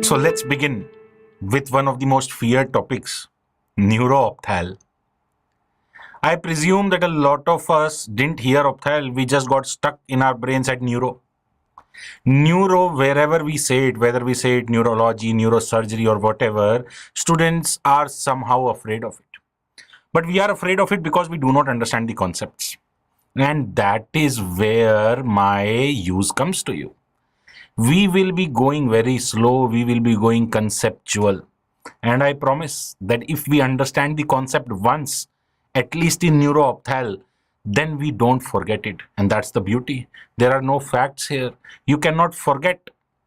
So let's begin with one of the most feared topics, neuroopthal. I presume that a lot of us didn't hear opthal, we just got stuck in our brains at neuro. Neuro, wherever we say it, whether we say it neurology, neurosurgery, or whatever, students are somehow afraid of it. But we are afraid of it because we do not understand the concepts. And that is where my use comes to you. We will be going very slow, we will be going conceptual. And I promise that if we understand the concept once, at least in neuroopthal, then we don't forget it. And that's the beauty. There are no facts here. You cannot forget.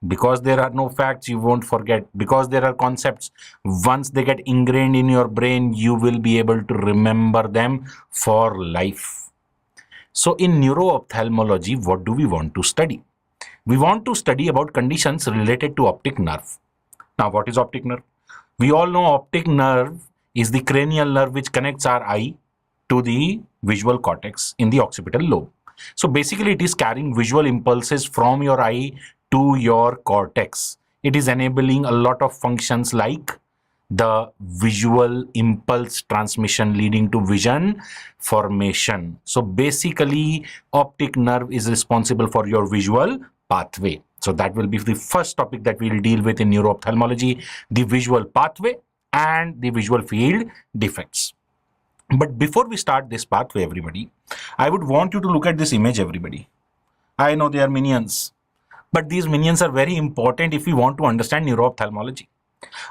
Because there are no facts, you won't forget. Because there are concepts, once they get ingrained in your brain, you will be able to remember them for life. So in neuroophthalmology, what do we want to study? We want to study about conditions related to optic nerve. Now, what is optic nerve? We all know optic nerve is the cranial nerve which connects our eye to the visual cortex in the occipital lobe. So basically, it is carrying visual impulses from your eye to your cortex. It is enabling a lot of functions like the visual impulse transmission leading to vision formation. So basically, optic nerve is responsible for your visual pathway. So that will be the first topic that we'll deal with in neuroophthalmology, the visual pathway and the visual field defects. But before we start this pathway, everybody, I would want you to look at this image, everybody. I know they are minions, but these minions are very important if we want to understand neuroophthalmology.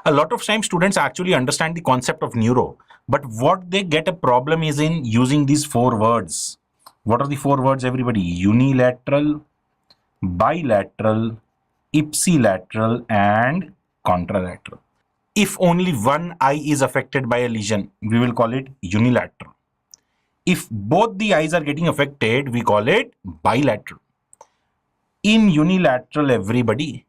A lot of times students actually understand the concept of neuro, but what they get a problem is in using these four words. What are the four words, everybody? Unilateral, bilateral, ipsilateral, and contralateral. If only one eye is affected by a lesion, we will call it unilateral. If both the eyes are getting affected, we call it bilateral. In unilateral, everybody,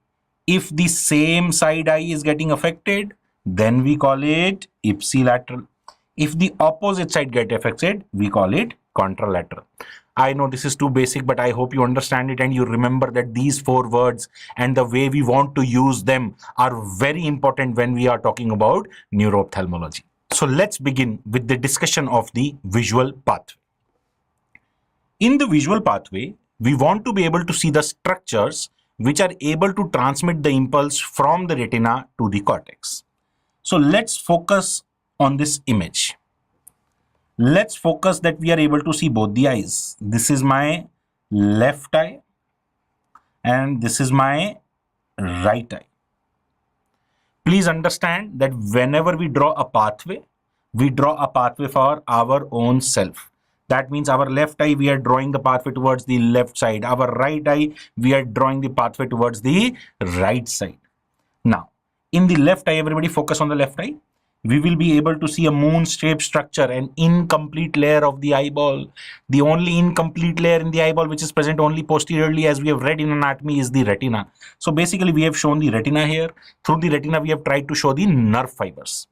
if the same side eye is getting affected, then we call it ipsilateral. If the opposite side get affected, we call it contralateral. I know this is too basic, but I hope you understand it and you remember that these four words and the way we want to use them are very important when we are talking about neuroophthalmology. So let's begin with the discussion of the visual pathway. In the visual pathway, we want to be able to see the structures which are able to transmit the impulse from the retina to the cortex. So let's focus on this image. Let's focus that we are able to see both the eyes. This is my left eye and this is my right eye. Please understand that whenever we draw a pathway for our own self. That means our left eye, we are drawing the pathway towards the left side. Our right eye, we are drawing the pathway towards the right side. Now, in the left eye, everybody focus on the left eye. We will be able to see a moon-shaped structure, an incomplete layer of the eyeball. The only incomplete layer in the eyeball which is present only posteriorly, as we have read in anatomy, is the retina. So basically, we have shown the retina here. Through the retina, we have tried to show the nerve fibers.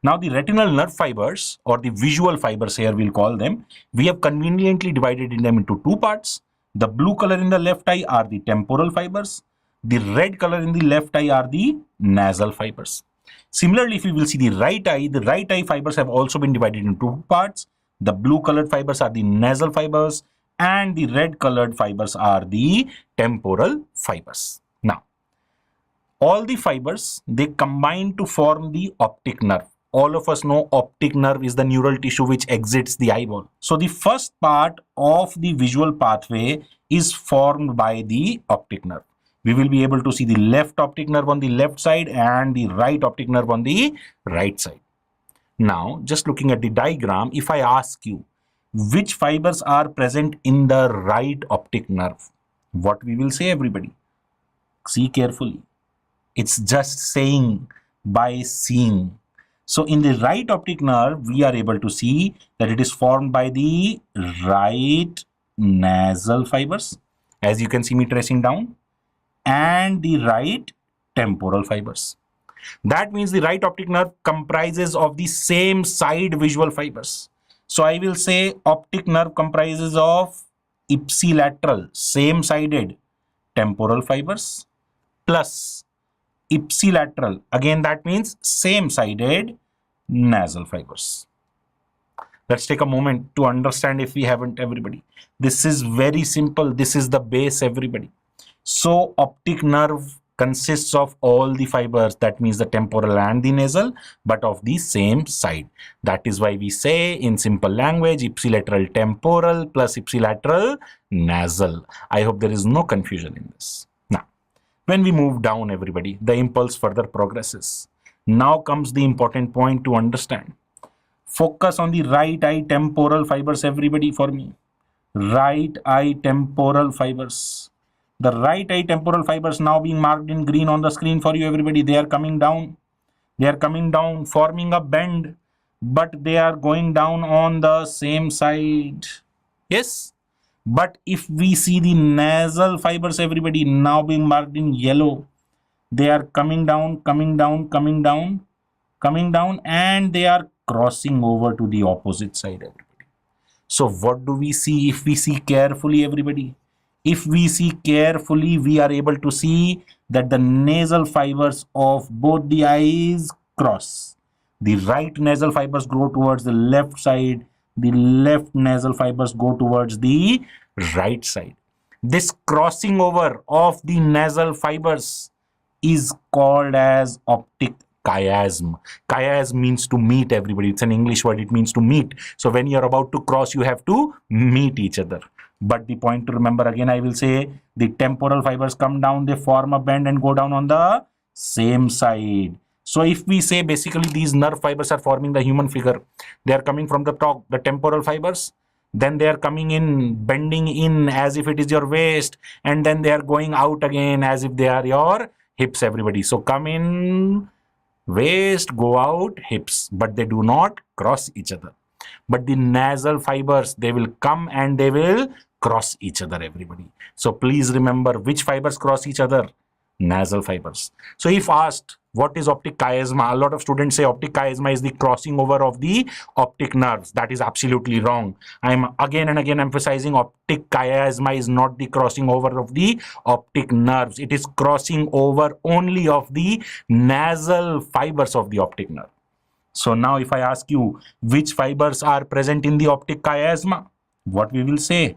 Now, the retinal nerve fibers, or the visual fibers here we'll call them, we have conveniently divided them into two parts. The blue color in the left eye are the temporal fibers. The red color in the left eye are the nasal fibers. Similarly, if you will see the right eye fibers have also been divided into two parts. The blue colored fibers are the nasal fibers and the red colored fibers are the temporal fibers. Now, all the fibers, they combine to form the optic nerve. All of us know optic nerve is the neural tissue which exits the eyeball. So the first part of the visual pathway is formed by the optic nerve. We will be able to see the left optic nerve on the left side and the right optic nerve on the right side. Now, just looking at the diagram, if I ask you which fibers are present in the right optic nerve, what we will say, everybody? See carefully. It's just saying by seeing. So in the right optic nerve, we are able to see that it is formed by the right nasal fibers, as you can see me tracing down, and the right temporal fibers. That means the right optic nerve comprises of the same side visual fibers. So I will say optic nerve comprises of ipsilateral, same-sided temporal fibers plus ipsilateral. Again, that means same-sided nasal fibers. Let's take a moment to understand if we haven't, everybody. This is very simple. This is the base, everybody. So optic nerve consists of all the fibers, that means the temporal and the nasal, but of the same side. That is why we say in simple language ipsilateral temporal plus ipsilateral nasal. I hope there is no confusion in this. Now, when we move down, everybody, the impulse further progresses. Now comes the important point to understand. Focus on the right eye temporal fibers, everybody, for me. Right eye temporal fibers. The right eye temporal fibers now being marked in green on the screen for you, everybody. They are coming down. They are coming down, forming a bend, but they are going down on the same side. Yes. But if we see the nasal fibers, everybody, now being marked in yellow, they are coming down, coming down, coming down, coming down, and they are crossing over to the opposite side, everybody. So what do we see if we see carefully, everybody? If we see carefully, we are able to see that the nasal fibers of both the eyes cross. The right nasal fibers go towards the left side. The left nasal fibers go towards the right side. This crossing over of the nasal fibers is called as optic chiasm. Chiasm means to meet, everybody. It's an English word. It means to meet. So when you're about to cross, you have to meet each other. But the point to remember, again, I will say the temporal fibers come down, they form a bend and go down on the same side. So if we say basically these nerve fibers are forming the human figure, they are coming from the top, the temporal fibers, then they are coming in, bending in as if it is your waist, and then they are going out again as if they are your hips, everybody. So come in, waist, go out, hips, but they do not cross each other. But the nasal fibers, they will come and they will cross each other, everybody. So please remember which fibers cross each other? Nasal fibers. So if asked, what is optic chiasma? A lot of students say optic chiasma is the crossing over of the optic nerves. That is absolutely wrong. I am again and again emphasizing optic chiasma is not the crossing over of the optic nerves. It is crossing over only of the nasal fibers of the optic nerve. So now if I ask you which fibers are present in the optic chiasma, what we will say?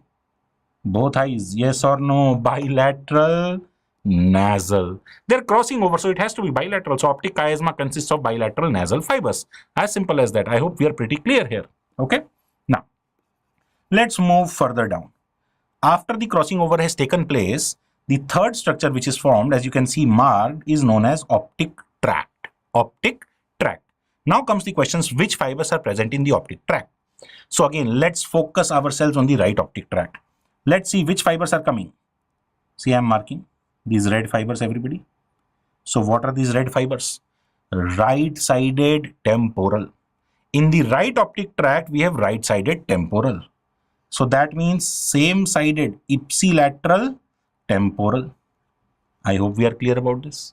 Both eyes, yes or no? Bilateral, nasal. They're crossing over, so it has to be bilateral. So optic chiasma consists of bilateral nasal fibers. As simple as that. I hope we are pretty clear here. Okay. Now, let's move further down. After the crossing over has taken place, the third structure which is formed, as you can see marked, is known as optic tract. Optic tract. Now comes the questions, which fibers are present in the optic tract? So again, let's focus ourselves on the right optic tract. Let's see which fibers are coming. See, I am marking these red fibers, everybody. So what are these red fibers? Right-sided temporal. In the right optic tract, we have right-sided temporal. So that means same-sided ipsilateral temporal. I hope we are clear about this.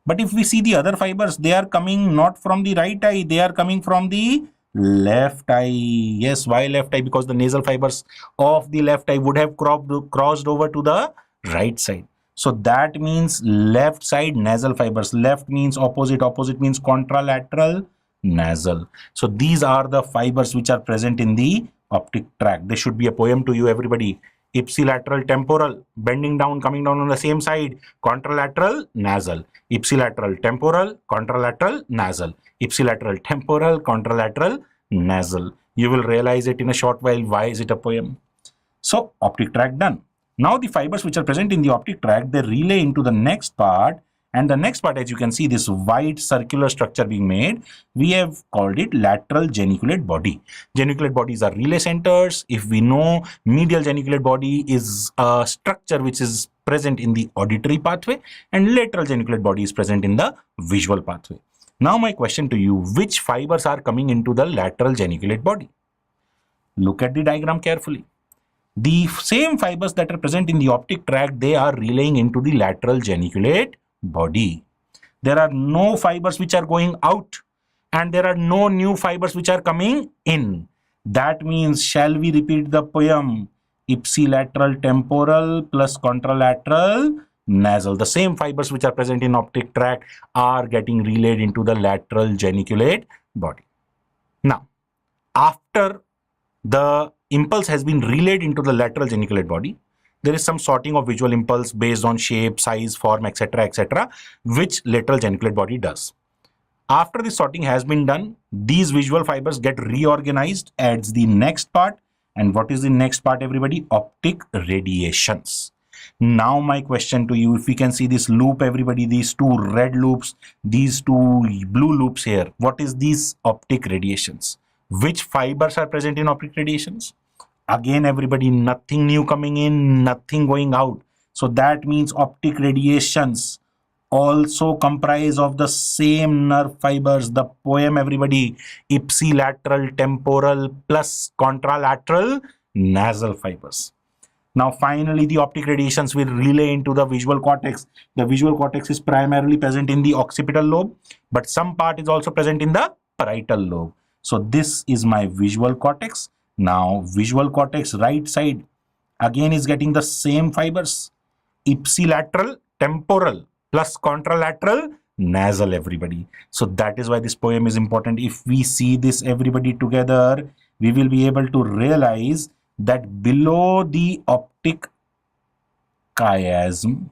But if we see the other fibers, they are coming not from the right eye, they are coming from the left eye. Yes, why left eye? Because the nasal fibers of the left eye would have crossed over to the right side. So that means left side nasal fibers. Left means opposite, opposite means contralateral nasal. So these are the fibers which are present in the optic tract. This should be a poem to you, everybody. Ipsilateral temporal, bending down, coming down on the same side, contralateral nasal. Ipsilateral temporal, contralateral nasal. Ipsilateral temporal, contralateral nasal. You will realize it in a short while. Why is it a poem? So optic tract done. Now the fibers which are present in the optic tract, they relay into the next part. And the next part, as you can see, this white circular structure being made, we have called it lateral geniculate body. Geniculate bodies are relay centers. If we know, medial geniculate body is a structure which is present in the auditory pathway, and lateral geniculate body is present in the visual pathway. Now my question to you, which fibers are coming into the lateral geniculate body? Look at the diagram carefully. The same fibers that are present in the optic tract, they are relaying into the lateral geniculate body. There are no fibers which are going out, and there are no new fibers which are coming in. That means, shall we repeat the poem? Ipsilateral temporal plus contralateral nasal. The same fibers which are present in optic tract are getting relayed into the lateral geniculate body. Now, after the impulse has been relayed into the lateral geniculate body, there is some sorting of visual impulse based on shape, size, form, etc., which lateral geniculate body does. After the sorting has been done, these visual fibers get reorganized as the next part. And what is the next part, everybody? Optic radiations. Now my question to you, if we can see this loop, everybody, these two red loops, these two blue loops here, what is these optic radiations? Which fibers are present in optic radiations? Again, everybody, nothing new coming in, nothing going out. So that means optic radiations also comprise of the same nerve fibers. The poem, everybody, ipsilateral temporal plus contralateral nasal fibers. Now, finally, the optic radiations will relay into the visual cortex. The visual cortex is primarily present in the occipital lobe, but some part is also present in the parietal lobe. So this is my visual cortex. Now, visual cortex right side again is getting the same fibers. Ipsilateral temporal plus contralateral nasal, everybody. So that is why this poem is important. If we see this, everybody, together, we will be able to realize that below the optic chiasm,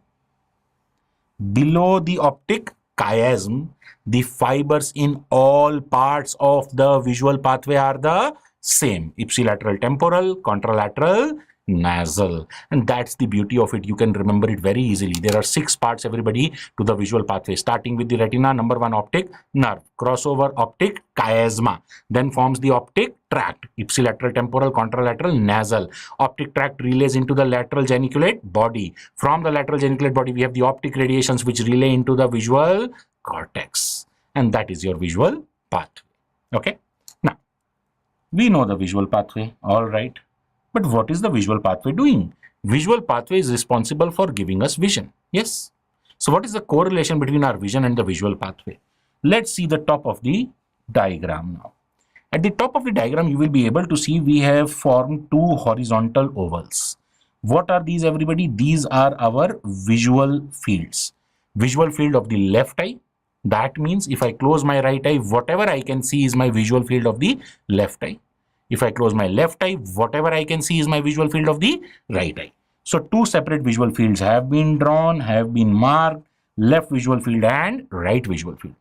the fibers in all parts of the visual pathway are the same. Ipsilateral temporal, contralateral nasal. And that's the beauty of it. You can remember it very easily. There are 6 parts, everybody, to the visual pathway, starting with the retina. Number 1, optic nerve, crossover optic chiasma, then forms the optic tract, ipsilateral temporal, contralateral nasal. Optic tract relays into the lateral geniculate body. From the lateral geniculate body, we have the optic radiations which relay into the visual cortex, and that is your visual pathway. Okay, now we know the visual pathway, all right. But what is the visual pathway doing? Visual pathway is responsible for giving us vision. Yes. So what is the correlation between our vision and the visual pathway? Let's see the top of the diagram now. At the top of the diagram, you will be able to see we have formed 2 horizontal ovals. What are these, everybody? These are our visual fields. Visual field of the left eye. That means if I close my right eye, whatever I can see is my visual field of the left eye. If I close my left eye, whatever I can see is my visual field of the right eye. So 2 separate visual fields have been drawn, have been marked, left visual field and right visual field.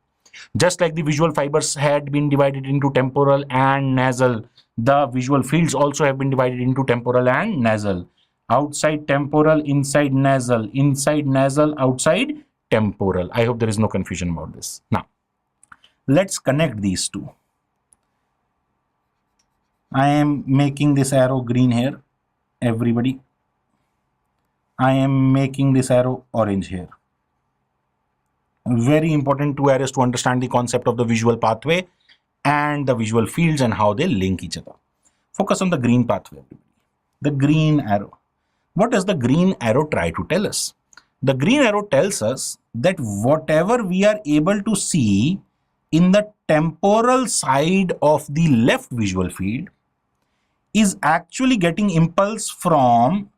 Just like the visual fibers had been divided into temporal and nasal, the visual fields also have been divided into temporal and nasal. Outside temporal, inside nasal, outside temporal. I hope there is no confusion about this. Now, let's connect these two. I am making this arrow green here, everybody. I am making this arrow orange here. Very important 2 areas to understand the concept of the visual pathway and the visual fields and how they link each other. Focus on the green pathway, the green arrow. What does the green arrow try to tell us? The green arrow tells us that whatever we are able to see in the temporal side of the left visual field is actually getting impulse from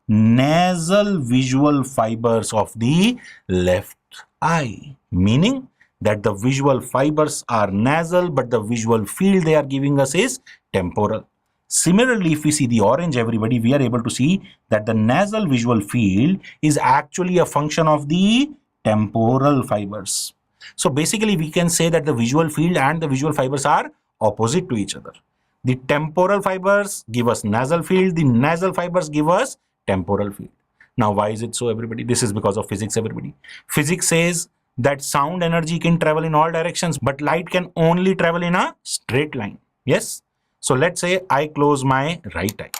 nasal visual fibers of the left eye, meaning that the visual fibers are nasal, but the visual field they are giving us is temporal. Similarly, if we see the orange, everybody, we are able to see that the nasal visual field is actually a function of the temporal fibers. So basically, we can say that the visual field and the visual fibers are opposite to each other. The temporal fibers give us nasal field, the nasal fibers give us temporal field. Now, why is it so, everybody? This is because of physics, everybody. Physics says that sound energy can travel in all directions, but light can only travel in a straight line. Yes? So let's say I close my right eye.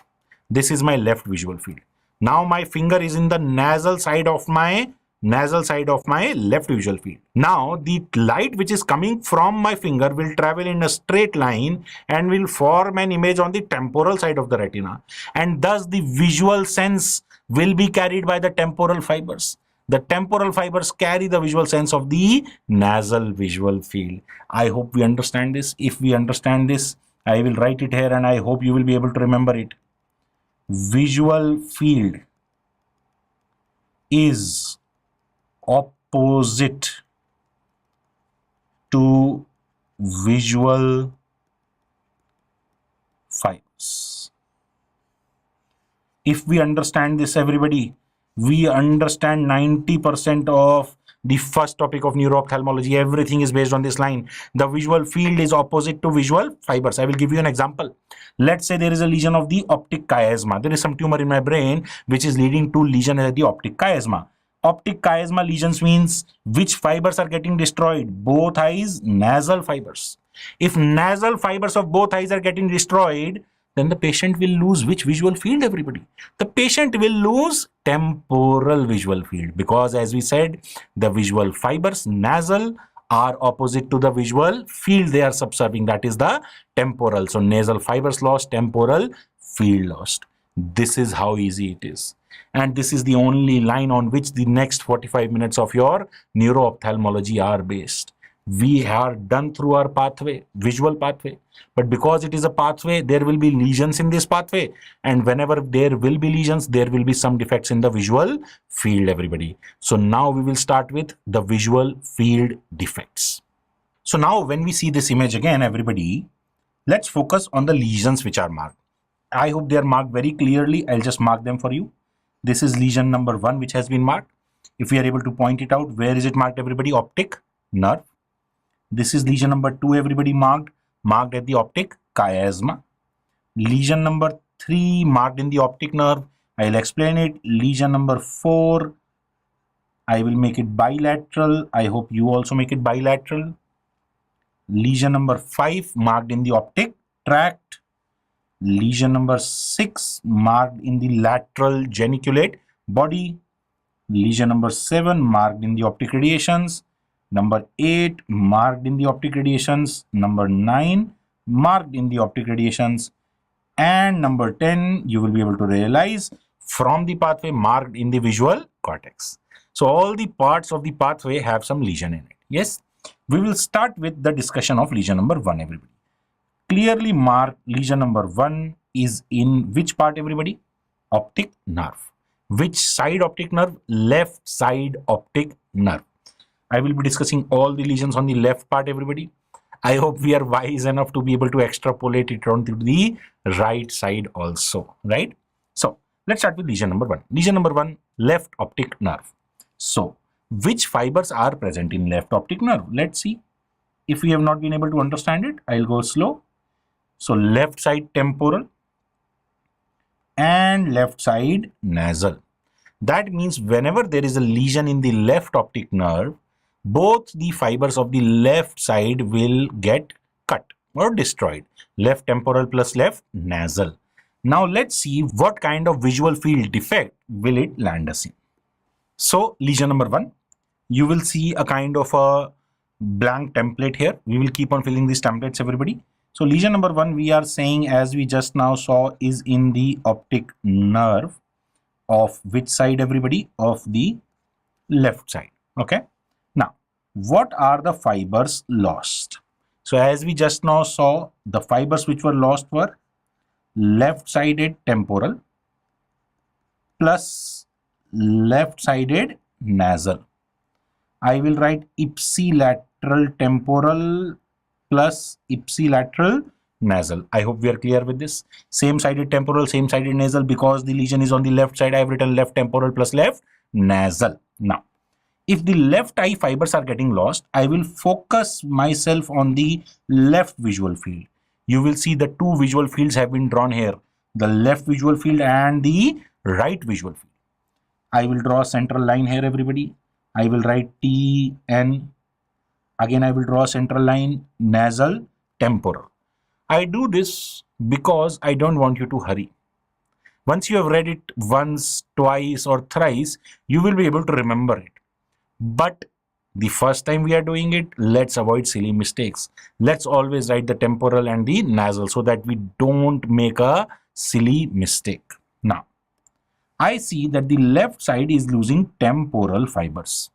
This is my left visual field. Now my finger is in the nasal side of my left visual field. Now the light which is coming from my finger will travel in a straight line and will form an image on the temporal side of the retina, and thus the visual sense will be carried by the temporal fibers. The temporal fibers carry the visual sense of the nasal visual field. I hope we understand this. If we understand this, I will write it here and I hope you will be able to remember it. Visual field is opposite to visual fibers. If we understand this, everybody, we understand 90% of the first topic of neuro-ophthalmology. Everything is based on this line. The visual field is opposite to visual fibers. I will give you an example. Let's say there is a lesion of the optic chiasma. There is some tumor in my brain which is leading to lesion at the optic chiasma. Optic chiasma lesions means which fibers are getting destroyed? Both eyes, nasal fibers. If nasal fibers of both eyes are getting destroyed, then the patient will lose which visual field, everybody? The patient will lose temporal visual field, because as we said, the visual fibers, nasal, are opposite to the visual field they are subserving, that is the temporal. So nasal fibers lost, temporal field lost. This is how easy it is. And this is the only line on which the next 45 minutes of your neuro-ophthalmology are based. We are done through our pathway, visual pathway. But because it is a pathway, there will be lesions in this pathway. And whenever there will be lesions, there will be some defects in the visual field, everybody. So now we will start with the visual field defects. So now when we see this image again, everybody, let's focus on the lesions which are marked. I hope they are marked very clearly. I'll just mark them for you. This is lesion number 1 which has been marked. If we are able to point it out, where is it marked, everybody? Optic nerve. This is lesion number 2, everybody, marked at the optic chiasma. Lesion number 3 marked in the optic nerve. I'll explain it. Lesion number 4, I will make it bilateral. I hope you also make it bilateral. Lesion number 5 marked in the optic tract. Lesion number 6 marked in the lateral geniculate body. Lesion number 7 marked in the optic radiations. Number 8 marked in the optic radiations. Number 9 marked in the optic radiations. And number 10, you will be able to realize from the pathway marked in the visual cortex. So all the parts of the pathway have some lesion in it. Yes, we will start with the discussion of lesion number 1, everybody. Clearly marked lesion number 1 is in which part, everybody? Optic nerve. Which side optic nerve? Left side optic nerve. I will be discussing all the lesions on the left part, everybody. I hope we are wise enough to be able to extrapolate it onto the right side also, right? So let's start with lesion number 1. Lesion number 1, left optic nerve. So which fibers are present in left optic nerve? Let's see. If we have not been able to understand it, I'll go slow. So left side temporal and left side nasal. That means whenever there is a lesion in the left optic nerve, both the fibers of the left side will get cut or destroyed. Left temporal plus left nasal. Now let's see what kind of visual field defect will it land us in. So lesion number 1, you will see a kind of a blank template here. We will keep on filling these templates, everybody. So lesion number 1, we are saying, as we just now saw, is in the optic nerve of which side, everybody? Of the left side. Okay. Now, what are the fibers lost? So as we just now saw, the fibers which were lost were left-sided temporal plus left-sided nasal. I will write ipsilateral temporal plus ipsilateral nasal. I hope we are clear with this. Same-sided temporal, same-sided nasal. Because the lesion is on the left side, I have written left temporal plus left nasal. Now, if the left eye fibers are getting lost, I will focus myself on the left visual field. You will see the two visual fields have been drawn here. The left visual field and the right visual field. I will draw a central line here, everybody. I will write TN. Again, I will draw a central line, nasal, temporal. I do this because I don't want you to hurry. Once you have read it once, twice or thrice, you will be able to remember it. But the first time we are doing it, let's avoid silly mistakes. Let's always write the temporal and the nasal so that we don't make a silly mistake. Now, I see that the left side is losing temporal fibers.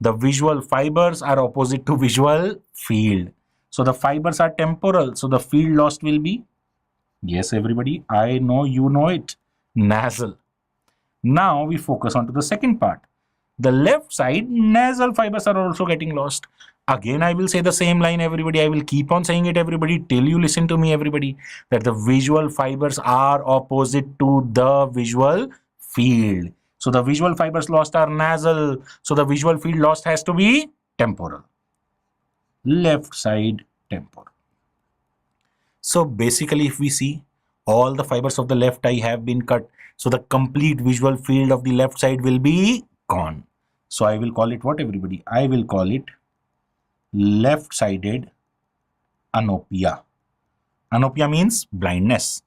The visual fibers are opposite to visual field. So the fibers are temporal. So the field lost will be, yes, everybody, I know you know it, nasal. Now we focus on to the second part. The left side nasal fibers are also getting lost. Again, I will say the same line, everybody. I will keep on saying it, everybody, till you listen to me, everybody, that the visual fibers are opposite to the visual field. So the visual fibers lost are nasal. So the visual field lost has to be temporal. Left side temporal. So basically, if we see, all the fibers of the left eye have been cut. So the complete visual field of the left side will be gone. So I will call it what, everybody? I will call it left-sided anopia. Anopia means blindness.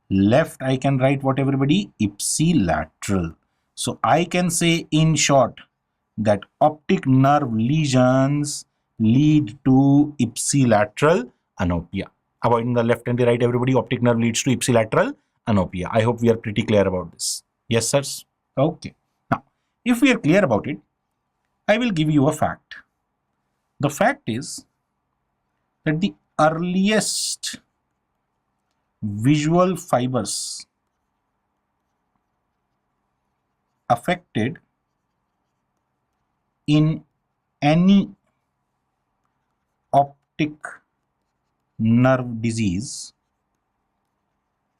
Left, I can write what, everybody? Ipsilateral. So I can say in short that optic nerve lesions lead to ipsilateral anopia. Avoiding the left and the right, everybody, optic nerve leads to ipsilateral anopia. I hope we are pretty clear about this. Yes, sirs? Okay. Now, if we are clear about it, I will give you a fact. The fact is that the earliest visual fibers affected in any optic nerve disease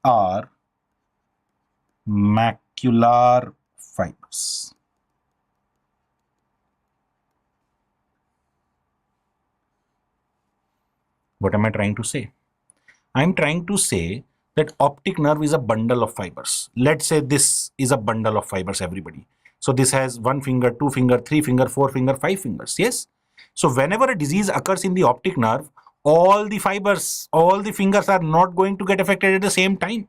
are macular fibers. What am I trying to say? I'm trying to say that optic nerve is a bundle of fibers. Let's say this is a bundle of fibers, everybody. So this has 1 finger, 2 finger, 3 finger, 4 finger, 5 fingers. Yes. So whenever a disease occurs in the optic nerve, all the fibers, all the fingers are not going to get affected at the same time.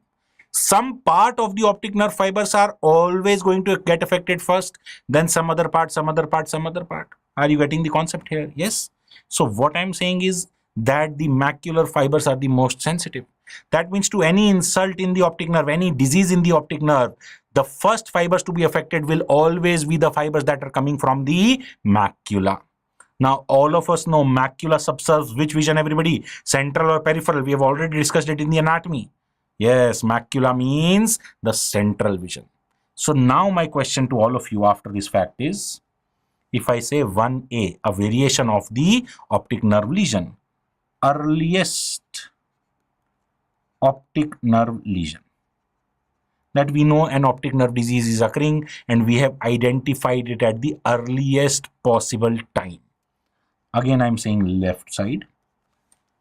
Some part of the optic nerve fibers are always going to get affected first, then some other part, some other part, some other part. Are you getting the concept here? Yes. So what I'm saying is that the macular fibers are the most sensitive. That means to any insult in the optic nerve, any disease in the optic nerve, the first fibers to be affected will always be the fibers that are coming from the macula. Now, all of us know macula subserves which vision, everybody? Central or peripheral? We have already discussed it in the anatomy. Yes, macula means the central vision. So now my question to all of you after this fact is, if I say 1A, a variation of the optic nerve lesion, earliest optic nerve lesion, that we know an optic nerve disease is occurring and we have identified it at the earliest possible time. Again, I'm saying left side.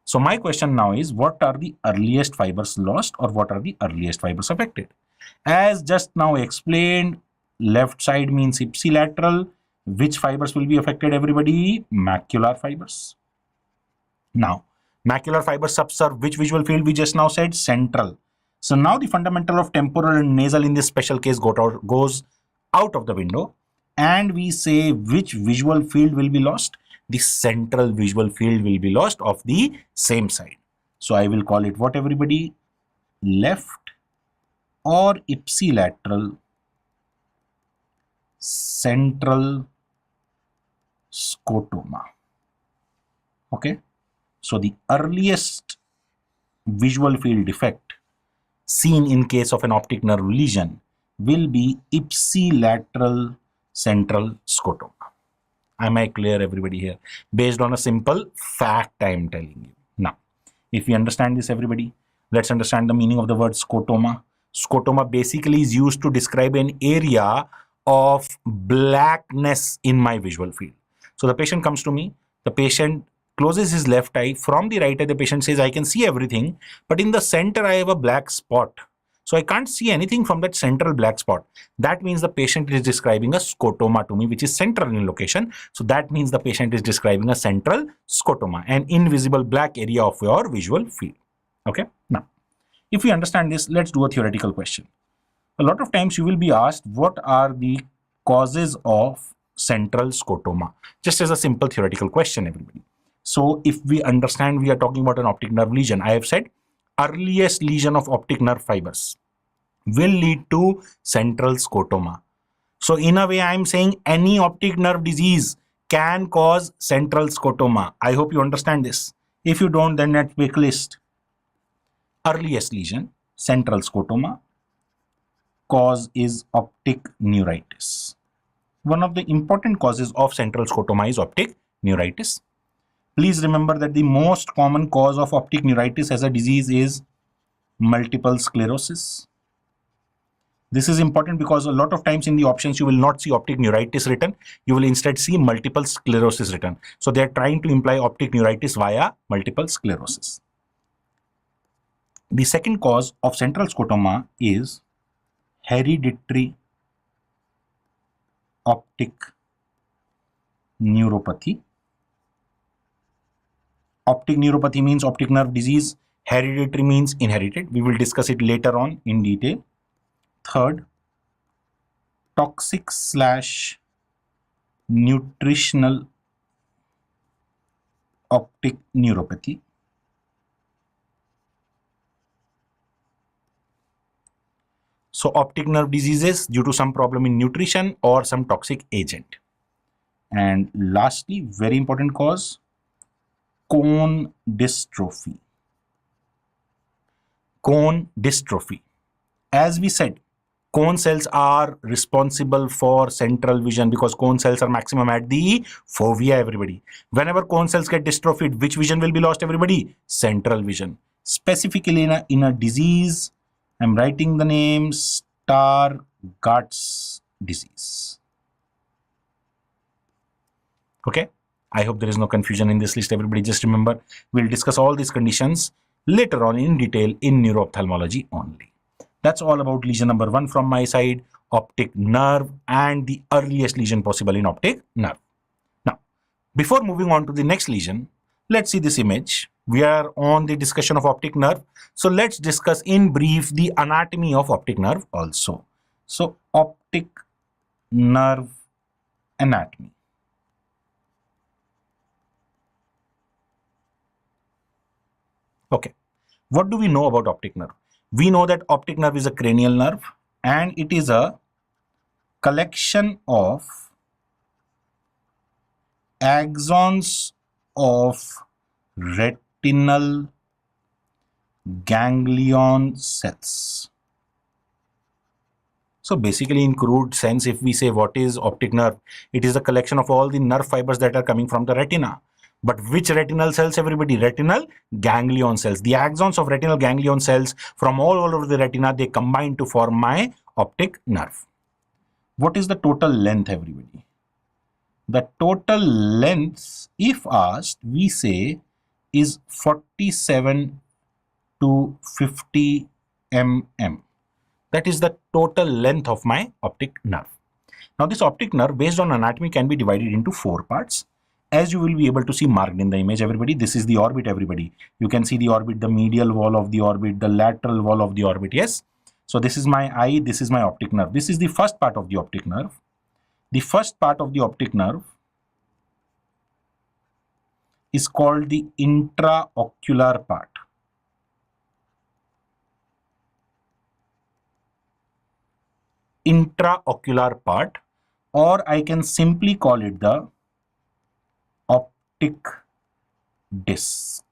So my question now is, what are the earliest fibers lost or what are the earliest fibers affected? As just now explained, left side means ipsilateral. Which fibers will be affected, everybody? Macular fibers. Now, macular fibers subserve which visual field? We just now said central. So now the fundamental of temporal and nasal in this special case goes out of the window, and we say which visual field will be lost? The central visual field will be lost of the same side. So I will call it what, everybody? Left or ipsilateral central scotoma. Okay. So the earliest visual field defect seen in case of an optic nerve lesion will be ipsilateral central scotoma. Am I clear, everybody, here? Based on a simple fact I am telling you. Now, if we understand this, everybody, let's understand the meaning of the word scotoma. Scotoma basically is used to describe an area of blackness in my visual field. So the patient comes to me, the patient closes his left eye. From the right eye, the patient says, I can see everything, but in the center, I have a black spot. So I can't see anything from that central black spot. That means the patient is describing a scotoma to me, which is central in location. So that means the patient is describing a central scotoma, an invisible black area of your visual field. Okay. Now, if we understand this, let's do a theoretical question. A lot of times you will be asked, what are the causes of central scotoma? Just as a simple theoretical question, everybody. So if we understand, we are talking about an optic nerve lesion. I have said earliest lesion of optic nerve fibers will lead to central scotoma. So in a way, I am saying any optic nerve disease can cause central scotoma. I hope you understand this. If you don't, then let's make list. Earliest lesion, central scotoma. cause is optic neuritis. One of the important causes of central scotoma is optic neuritis. Please remember that the most common cause of optic neuritis as a disease is multiple sclerosis. This is important because a lot of times in the options you will not see optic neuritis written. You will instead see multiple sclerosis written. So they are trying to imply optic neuritis via multiple sclerosis. The second cause of central scotoma is hereditary optic neuropathy. Optic neuropathy means optic nerve disease. Hereditary means inherited. We will discuss it later on in detail. Third, toxic / nutritional optic neuropathy. So optic nerve diseases due to some problem in nutrition or some toxic agent. And lastly, very important cause, cone dystrophy. Cone dystrophy. As we said, cone cells are responsible for central vision because cone cells are maximum at the fovea, everybody. Whenever cone cells get dystrophied, which vision will be lost, everybody? Central vision. Specifically in a disease, I'm writing the name Stargardt's disease. Okay, I hope there is no confusion in this list, everybody. Just remember, we'll discuss all these conditions later on in detail in neuro-ophthalmology only. That's all about lesion number 1 from my side, optic nerve, and the earliest lesion possible in optic nerve. Now, before moving on to the next lesion, let's see this image. We are on the discussion of optic nerve. So let's discuss in brief the anatomy of optic nerve also. So optic nerve anatomy. Okay, what do we know about optic nerve? We know that optic nerve is a cranial nerve and it is a collection of axons of retinal ganglion cells. So basically, in crude sense, if we say what is optic nerve, it is a collection of all the nerve fibers that are coming from the retina. But which retinal cells, everybody? Retinal ganglion cells. The axons of retinal ganglion cells from all over the retina, they combine to form my optic nerve. What is the total length, everybody? The total length, if asked, we say is 47 to 50 mm. That is the total length of my optic nerve. Now this optic nerve based on anatomy can be divided into 4 parts. As you will be able to see marked in the image, everybody, this is the orbit, everybody. You can see the orbit, the medial wall of the orbit, the lateral wall of the orbit, yes? So this is my eye, this is my optic nerve. This is the first part of the optic nerve. The first part of the optic nerve is called the intraocular part. Intraocular part, or I can simply call it the optic disc.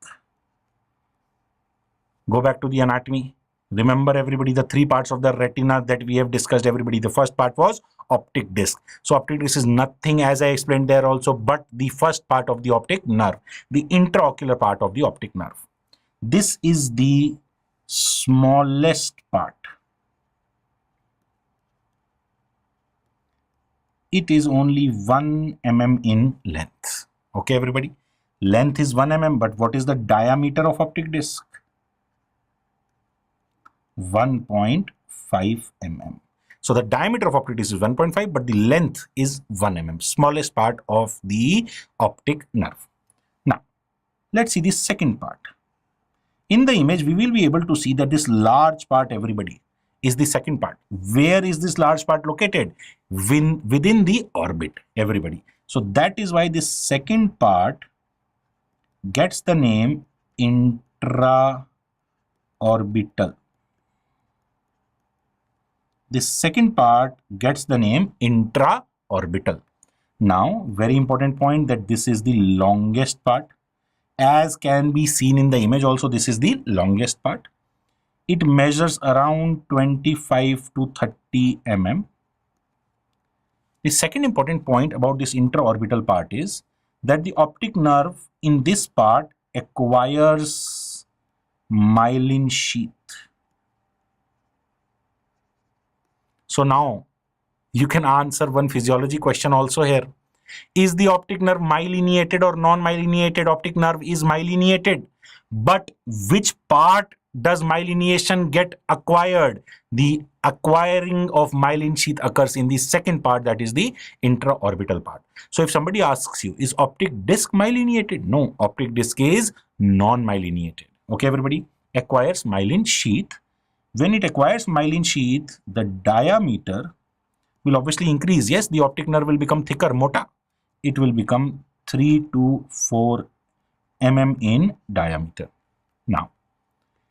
Go back to the anatomy. Remember, everybody, the 3 parts of the retina that we have discussed, everybody. The first part was optic disc. So optic disc is nothing, as I explained there also, but the first part of the optic nerve, the intraocular part of the optic nerve. This is the smallest part. It is only 1 mm in length. Okay, everybody. Length is 1 mm, but what is the diameter of optic disc? 1.5 mm. So the diameter of optic disc is 1.5, but the length is 1 mm, smallest part of the optic nerve. Now, let's see the second part. In the image, we will be able to see that this large part, everybody, is the second part. Where is this large part located? Within the orbit, everybody. So that is why this second part gets the name intraorbital. This second part gets the name intraorbital. Now, very important point that this is the longest part. As can be seen in the image also, this is the longest part. It measures around 25 to 30 mm. The second important point about this intraorbital part is that the optic nerve in this part acquires myelin sheath. So now you can answer one physiology question also here. Is the optic nerve myelinated or non-myelinated? Optic nerve is myelinated. But which part does myelination get acquired? The acquiring of myelin sheath occurs in the second part, that is the intraorbital part. So if somebody asks you, is optic disc myelinated? No, optic disc is non-myelinated. Okay, everybody? Acquires myelin sheath. When it acquires myelin sheath, the diameter will obviously increase. Yes, the optic nerve will become thicker, mota. It will become 3 to 4 mm in diameter. Now,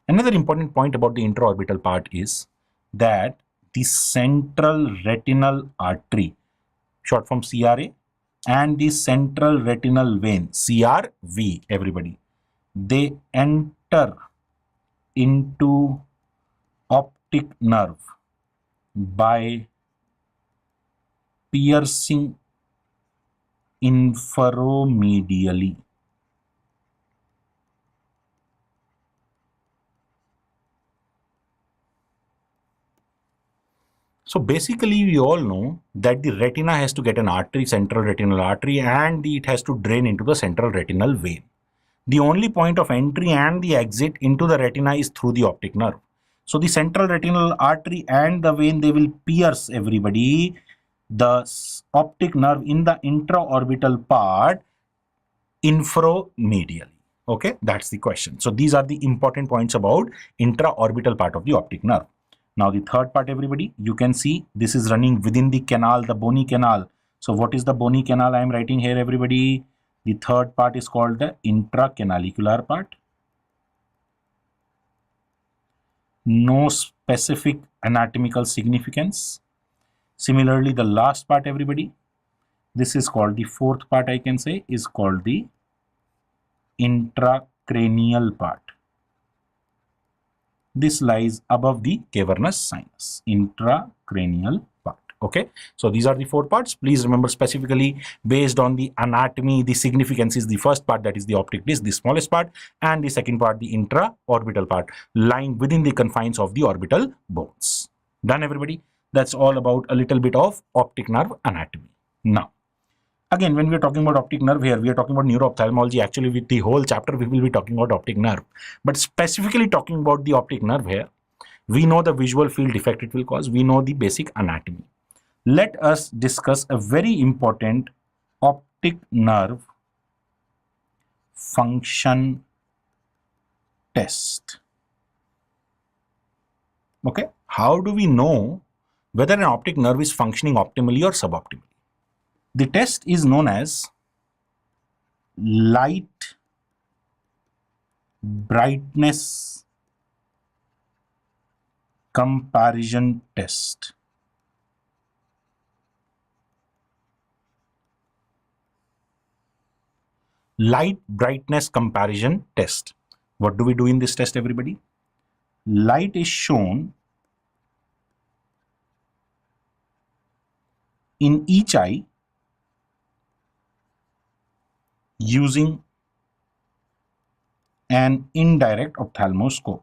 another important point about the intraorbital part is that the central retinal artery, short form CRA, and the central retinal vein, CRV, everybody, they enter into optic nerve by piercing inferomedially. So basically we all know that the retina has to get an artery, central retinal artery, and it has to drain into the central retinal vein. The only point of entry and the exit into the retina is through the optic nerve. So the central retinal artery and the vein, they will pierce, everybody, the optic nerve in the intraorbital part infromedially. Okay, that's the question. So these are the important points about intraorbital part of the optic nerve. Now the third part, everybody, you can see this is running within the canal, the bony canal. So what is the bony canal I am writing here, everybody? The third part is called the intracanalicular part. No specific anatomical significance. Similarly, the last part, everybody, this is called the fourth part, I can say, is called the intracranial part. This lies above the cavernous sinus, intracranial part. Okay, so these are the four parts. Please remember, specifically based on the anatomy, the significance is the first part, that is the optic disc, the smallest part, and the second part, the intraorbital part, lying within the confines of the orbital bones. Done, everybody? That's all about a little bit of optic nerve anatomy. Now, again, when we are talking about optic nerve here, we are talking about neuro-ophthalmology. Actually, with the whole chapter, we will be talking about optic nerve. But specifically talking about the optic nerve here, we know the visual field defect it will cause. We know the basic anatomy. Let us discuss a very important optic nerve function test. Okay, how do we know whether an optic nerve is functioning optimally or suboptimally? The test is known as light brightness comparison test. Light brightness comparison test. What do we do in this test, everybody? Light is shown in each eye using an indirect ophthalmoscope.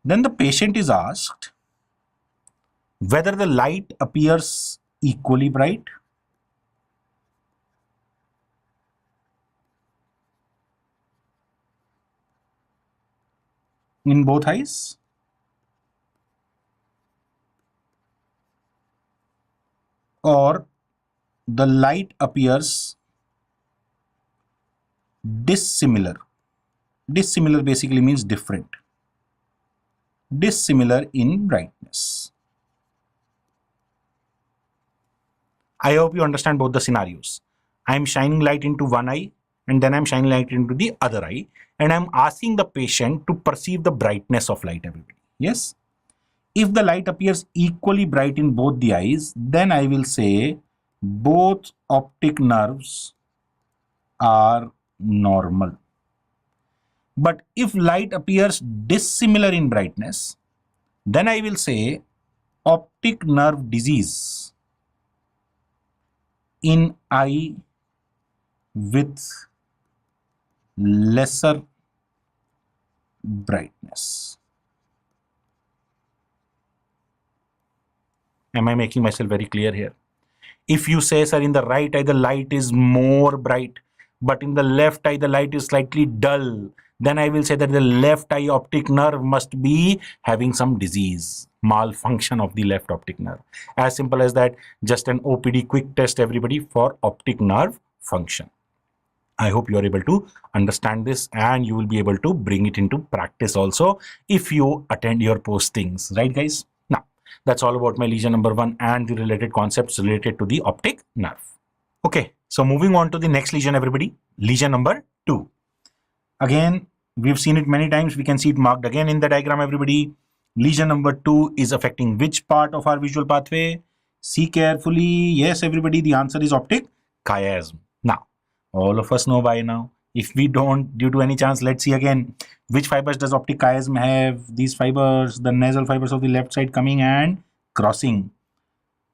Then the patient is asked whether the light appears equally bright, in both eyes, or the light appears dissimilar. Dissimilar basically means different. Dissimilar in brightness. I hope you understand both the scenarios. I am shining light into one eye and then I am shining light into the other eye, and I am asking the patient to perceive the brightness of light, everybody. Yes? If the light appears equally bright in both the eyes, then I will say both optic nerves are normal. But if light appears dissimilar in brightness, then I will say optic nerve disease in eye with lesser brightness. Am I making myself very clear here? If you say, sir, in the right eye the light is more bright, but in the left eye the light is slightly dull, then I will say that the left eye optic nerve must be having some disease, malfunction of the left optic nerve. As simple as that, just an OPD quick test, everybody, for optic nerve function. I hope you are able to understand this and you will be able to bring it into practice also if you attend your postings, right guys? Now, that's all about my lesion number 1 and the related concepts related to the optic nerve. Okay, so moving on to the next lesion, everybody, lesion number 2. Again, we've seen it many times. We can see it marked again in the diagram, everybody. Lesion number 2 is affecting which part of our visual pathway? See carefully. Yes, everybody, the answer is optic chiasm. Now, all of us know by now. If we don't, due to any chance, let's see again. Which fibers does optic chiasm have? These fibers, the nasal fibers of the left side coming and crossing.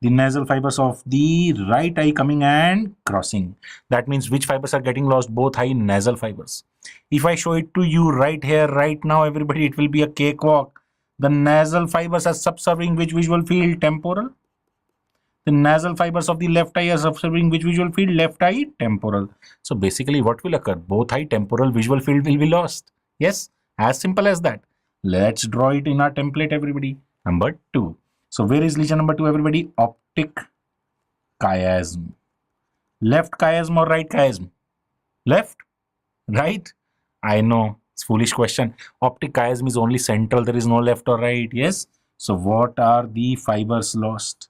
The nasal fibers of the right eye coming and crossing. That means which fibers are getting lost? Both eye nasal fibers. If I show it to you right here, right now, everybody, it will be a cakewalk. The nasal fibers are subserving which visual field? Temporal. The nasal fibers of the left eye are subserving which visual field? Left eye, temporal. So basically what will occur? Both eye temporal visual field will be lost. Yes, as simple as that. Let's draw it in our template, everybody. Number 2. So where is lesion number 2, everybody? Optic chiasm. Left chiasm or right chiasm? Left? Right? I know, it's foolish question. Optic chiasm is only central. There is no left or right. Yes. So what are the fibers lost?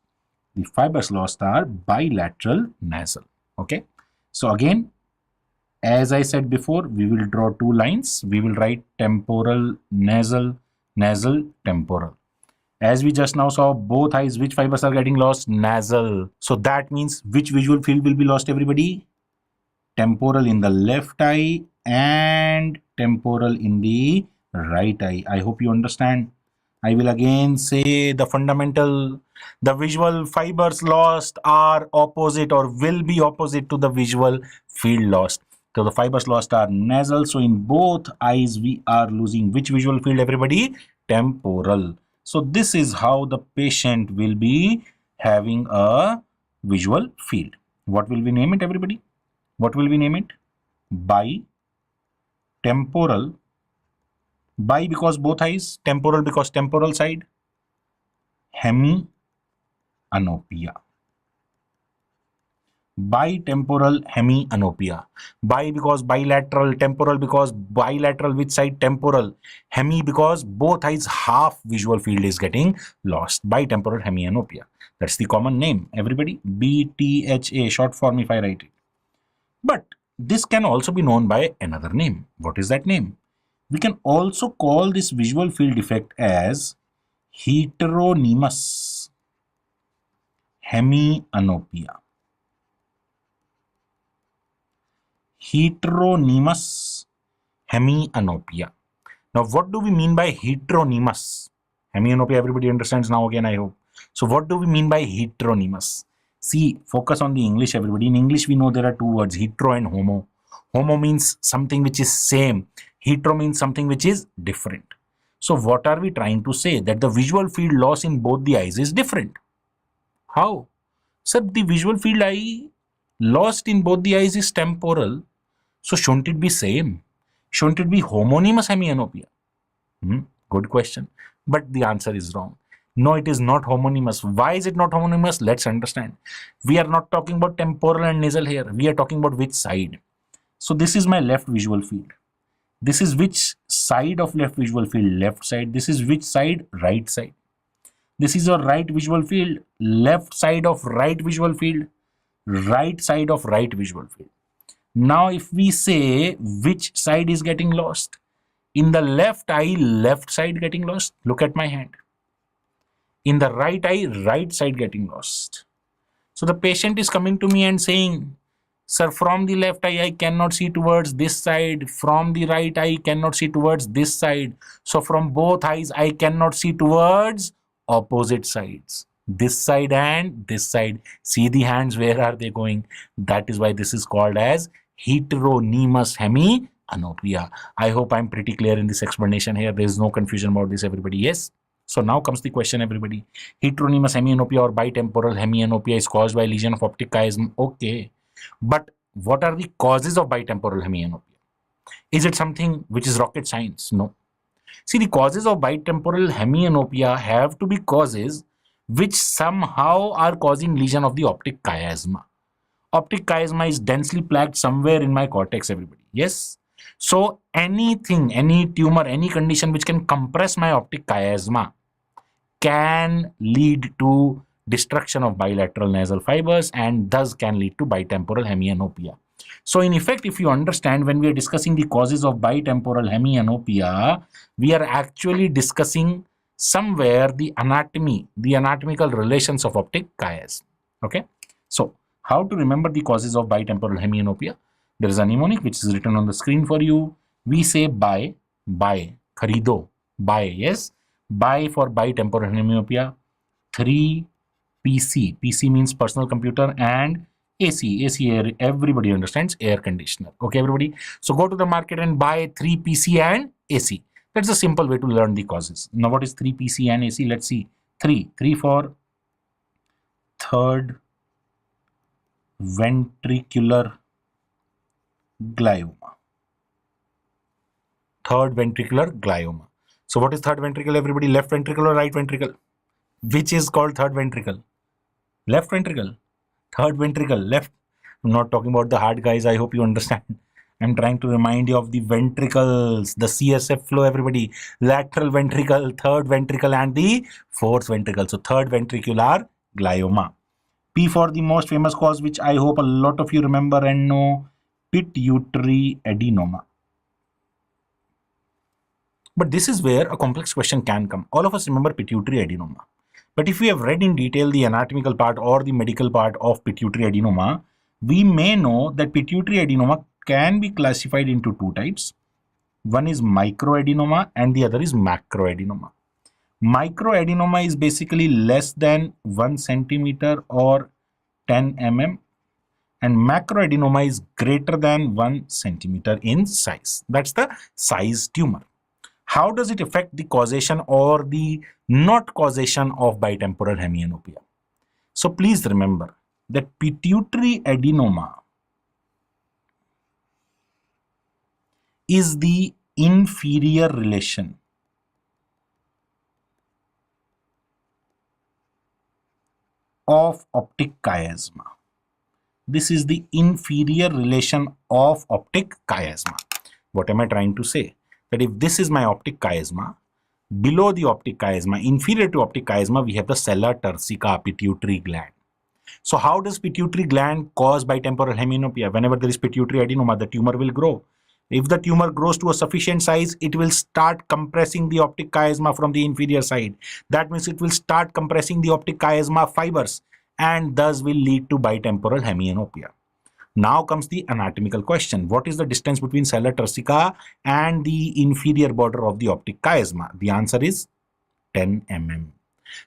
The fibers lost are bilateral nasal. Okay. So again, as I said before, we will draw 2 lines. We will write temporal, nasal, nasal, temporal. As we just now saw, both eyes, which fibers are getting lost? Nasal. So that means which visual field will be lost, everybody? Temporal in the left eye and temporal in the right eye. I hope you understand. I will again say the fundamental. The visual fibers lost are opposite or will be opposite to the visual field lost. So the fibers lost are nasal. So in both eyes, we are losing which visual field, everybody? Temporal. So this is how the patient will be having a visual field. What will we name it, everybody? What will we name it? Bitemporal. Bi because both eyes, temporal because temporal side. Hemianopia. Bitemporal hemianopia. Bi because bilateral, temporal because bilateral, which side? Temporal. Hemi because both eyes half visual field is getting lost. Bitemporal hemianopia. That's the common name, everybody. BTHA, short form if I write it. But this can also be known by another name. What is that name? We can also call this visual field defect as heteronymous hemianopia. Heteronymous hemianopia. Now, what do we mean by heteronymous hemianopia? Everybody understands now again, I hope. So, what do we mean by heteronymous? See, focus on the English, everybody. In English, we know there are 2 words, hetero and homo. Homo means something which is same. Hetero means something which is different. So what are we trying to say? That the visual field loss in both the eyes is different. How? Sir, the visual field eye lost in both the eyes is temporal. So shouldn't it be same? Shouldn't it be homonymous hemianopia? Good question. But the answer is wrong. No, it is not homonymous. Why is it not homonymous? Let's understand. We are not talking about temporal and nasal here. We are talking about which side. So this is my left visual field. This is which side of left visual field? Left side. This is which side? Right side. This is your right visual field. Left side of right visual field. Right side of right visual field. Now if we say which side is getting lost? In the left eye, left side getting lost. Look at my hand. In the right eye, right side getting lost. So the patient is coming to me and saying, sir, from the left eye, I cannot see towards this side. From the right eye, cannot see towards this side. So from both eyes, I cannot see towards opposite sides. This side and this side. See the hands, where are they going? That is why this is called as heteronemous hemianopia. I hope I'm pretty clear in this explanation here. There is no confusion about this, everybody. Yes? So now comes the question, everybody. Heteronemous hemianopia or bitemporal hemianopia is caused by lesion of optic chiasm. Okay. But what are the causes of bitemporal hemianopia? Is it something which is rocket science? No. See, the causes of bitemporal hemianopia have to be causes which somehow are causing lesion of the optic chiasma. Optic chiasma is densely plaqued somewhere in my cortex, everybody. Yes? So anything, any tumor, any condition which can compress my optic chiasma can lead to destruction of bilateral nasal fibers and thus can lead to bitemporal hemianopia. So in effect, if you understand, when we are discussing the causes of bitemporal hemianopia, we are actually discussing somewhere the anatomy, the anatomical relations of optic chiasm. Okay. So how to remember the causes of bitemporal hemianopia? There is a mnemonic which is written on the screen for you. We say buy, kharido, buy, yes. Buy for bitemporal hemianopia, 3 PC. PC means personal computer, and AC air, everybody understands, air conditioner. Okay, everybody. So go to the market and buy 3 PC and AC. That's a simple way to learn the causes. Now, what is 3 PC and AC? Let's see. 3 for third ventricular glioma. Third ventricular glioma. So what is third ventricle, everybody? Left ventricle or right ventricle? Which is called third ventricle? Left ventricle. Third ventricle, left. I'm not talking about the heart, guys. I hope you understand. I'm trying to remind you of the ventricles, the CSF flow, everybody. Lateral ventricle, third ventricle, and the fourth ventricle. So third ventricular glioma. P for the most famous cause, which I hope a lot of you remember and know, pituitary adenoma. But this is where a complex question can come. All of us remember pituitary adenoma. But if we have read in detail the anatomical part or the medical part of pituitary adenoma, we may know that pituitary adenoma can be classified into 2 types. One is microadenoma and the other is macroadenoma. Microadenoma is basically less than 1 centimeter or 10 mm, and macroadenoma is greater than 1 centimeter in size. That's the size tumor. How does it affect the causation or the not causation of bitemporal hemianopia? So please remember that pituitary adenoma is the inferior relation of optic chiasma. This is the inferior relation of optic chiasma. What am I trying to say? That if this is my optic chiasma, below the optic chiasma, inferior to optic chiasma, we have the sella turcica, pituitary gland. So how does pituitary gland cause bitemporal hemianopia? Whenever there is pituitary adenoma, the tumor will grow. If the tumor grows to a sufficient size, it will start compressing the optic chiasma from the inferior side. That means it will start compressing the optic chiasma fibers and thus will lead to bitemporal hemianopia. Now comes the anatomical question. What is the distance between sella turcica and the inferior border of the optic chiasma? The answer is 10 mm.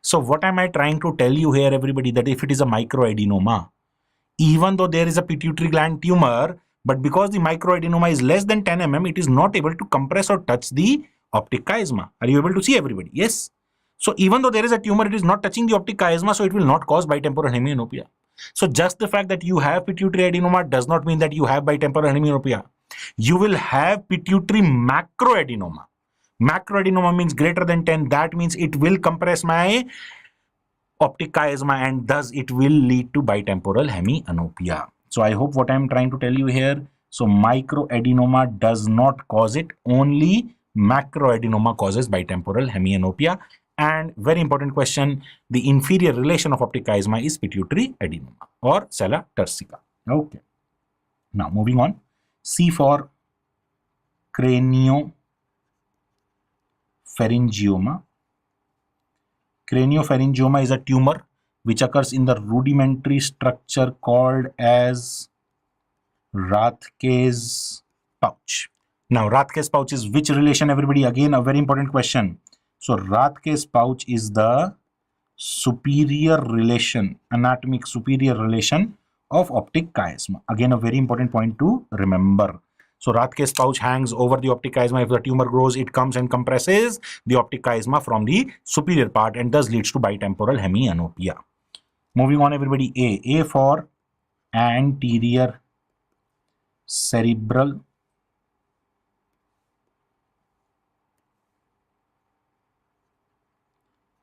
So what am I trying to tell you here, everybody? That if it is a microadenoma, even though there is a pituitary gland tumor, but because the microadenoma is less than 10 mm, it is not able to compress or touch the optic chiasma. Are you able to see, everybody? Yes. So even though there is a tumor, it is not touching the optic chiasma, so it will not cause bitemporal hemianopia. So just the fact that you have pituitary adenoma does not mean that you have bitemporal hemianopia. You will have pituitary macroadenoma. Macroadenoma means greater than 10. That means it will compress my optic chiasma and thus it will lead to bitemporal hemianopia. So I hope what I am trying to tell you here. So microadenoma does not cause it. Only macroadenoma causes bitemporal hemianopia. And very important question, the inferior relation of optic chiasma is pituitary adenoma or sella turcica. Okay. Now moving on. C for craniopharyngioma. Craniopharyngioma is a tumor which occurs in the rudimentary structure called as Rathke's pouch. Now, Rathke's pouch is which relation, everybody? Again, a very important question. So, Rathke's pouch is the superior relation, anatomic superior relation of optic chiasma. Again, a very important point to remember. So, Rathke's pouch hangs over the optic chiasma. If the tumor grows, it comes and compresses the optic chiasma from the superior part and thus leads to bitemporal hemianopia. Moving on, everybody. A for anterior cerebral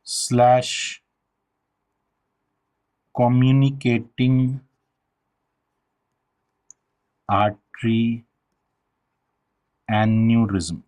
/ communicating artery aneurysm.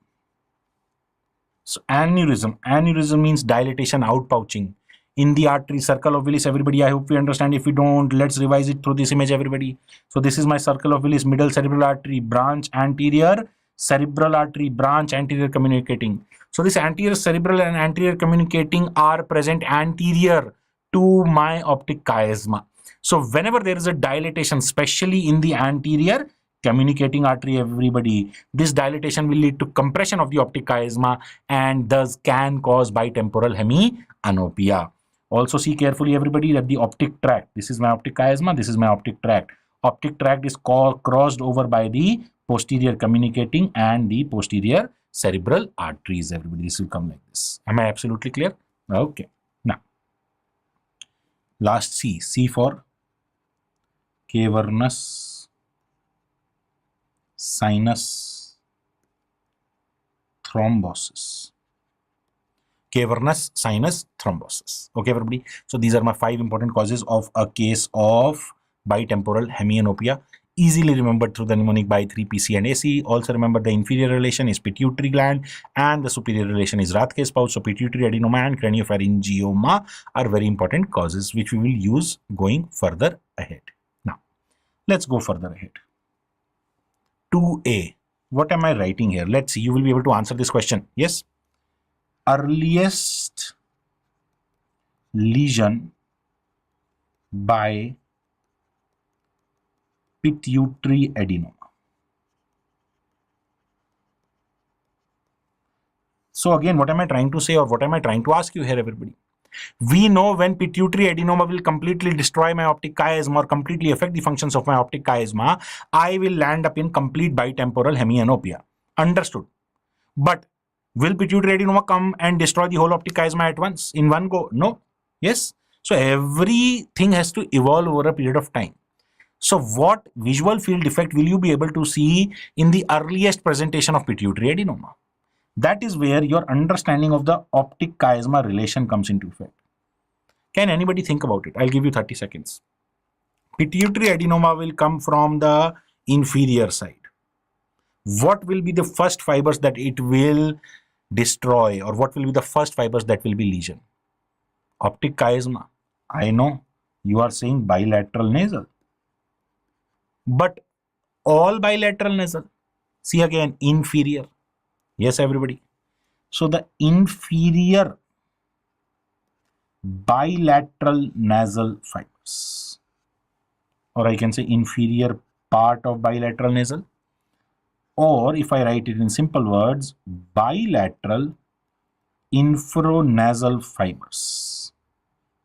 So aneurysm means dilatation, outpouching in the artery circle of Willis. Everybody, I hope we understand. If we don't, let's revise it through this image, everybody. So this is my circle of Willis, middle cerebral artery, branch anterior cerebral artery, branch anterior communicating. So this anterior cerebral and anterior communicating are present anterior to my optic chiasma. So whenever there is a dilatation, especially in the anterior communicating artery, everybody, this dilatation will lead to compression of the optic chiasma and thus can cause bitemporal hemianopia. Also see carefully, everybody, that the optic tract, this is my optic chiasma, this is my optic tract. Optic tract is crossed over by the posterior communicating and the posterior cerebral arteries. Everybody, this will come like this. Am I absolutely clear? Okay. Now, last C for cavernous sinus thrombosis. Cavernous sinus thrombosis. Okay, everybody. So these are my 5 important causes of a case of bitemporal hemianopia. Easily remembered through the mnemonic by 3 PC and AC. Also remember the inferior relation is pituitary gland and the superior relation is Rathke's pouch. So pituitary adenoma and craniopharyngioma are very important causes which we will use going further ahead. Now, let's go further ahead. 2A. What am I writing here? Let's see. You will be able to answer this question. Yes. Earliest lesion by pituitary adenoma. So again, what am I trying to say, or what am I trying to ask you here, everybody? We know when pituitary adenoma will completely destroy my optic chiasma or completely affect the functions of my optic chiasma, I will land up in complete bitemporal hemianopia. Understood? But will pituitary adenoma come and destroy the whole optic chiasma at once, in one go? No. Yes. So everything has to evolve over a period of time. So what visual field defect will you be able to see in the earliest presentation of pituitary adenoma? That is where your understanding of the optic chiasma relation comes into effect. Can anybody think about it? I'll give you 30 seconds. Pituitary adenoma will come from the inferior side. What will be the first fibers that it will destroy, or what will be the first fibers that will be lesion? Optic chiasma. I know you are saying bilateral nasal. But all bilateral nasal. See again, inferior. Yes, everybody. So the inferior bilateral nasal fibers, or I can say inferior part of bilateral nasal, or if I write it in simple words, bilateral infranasal fibers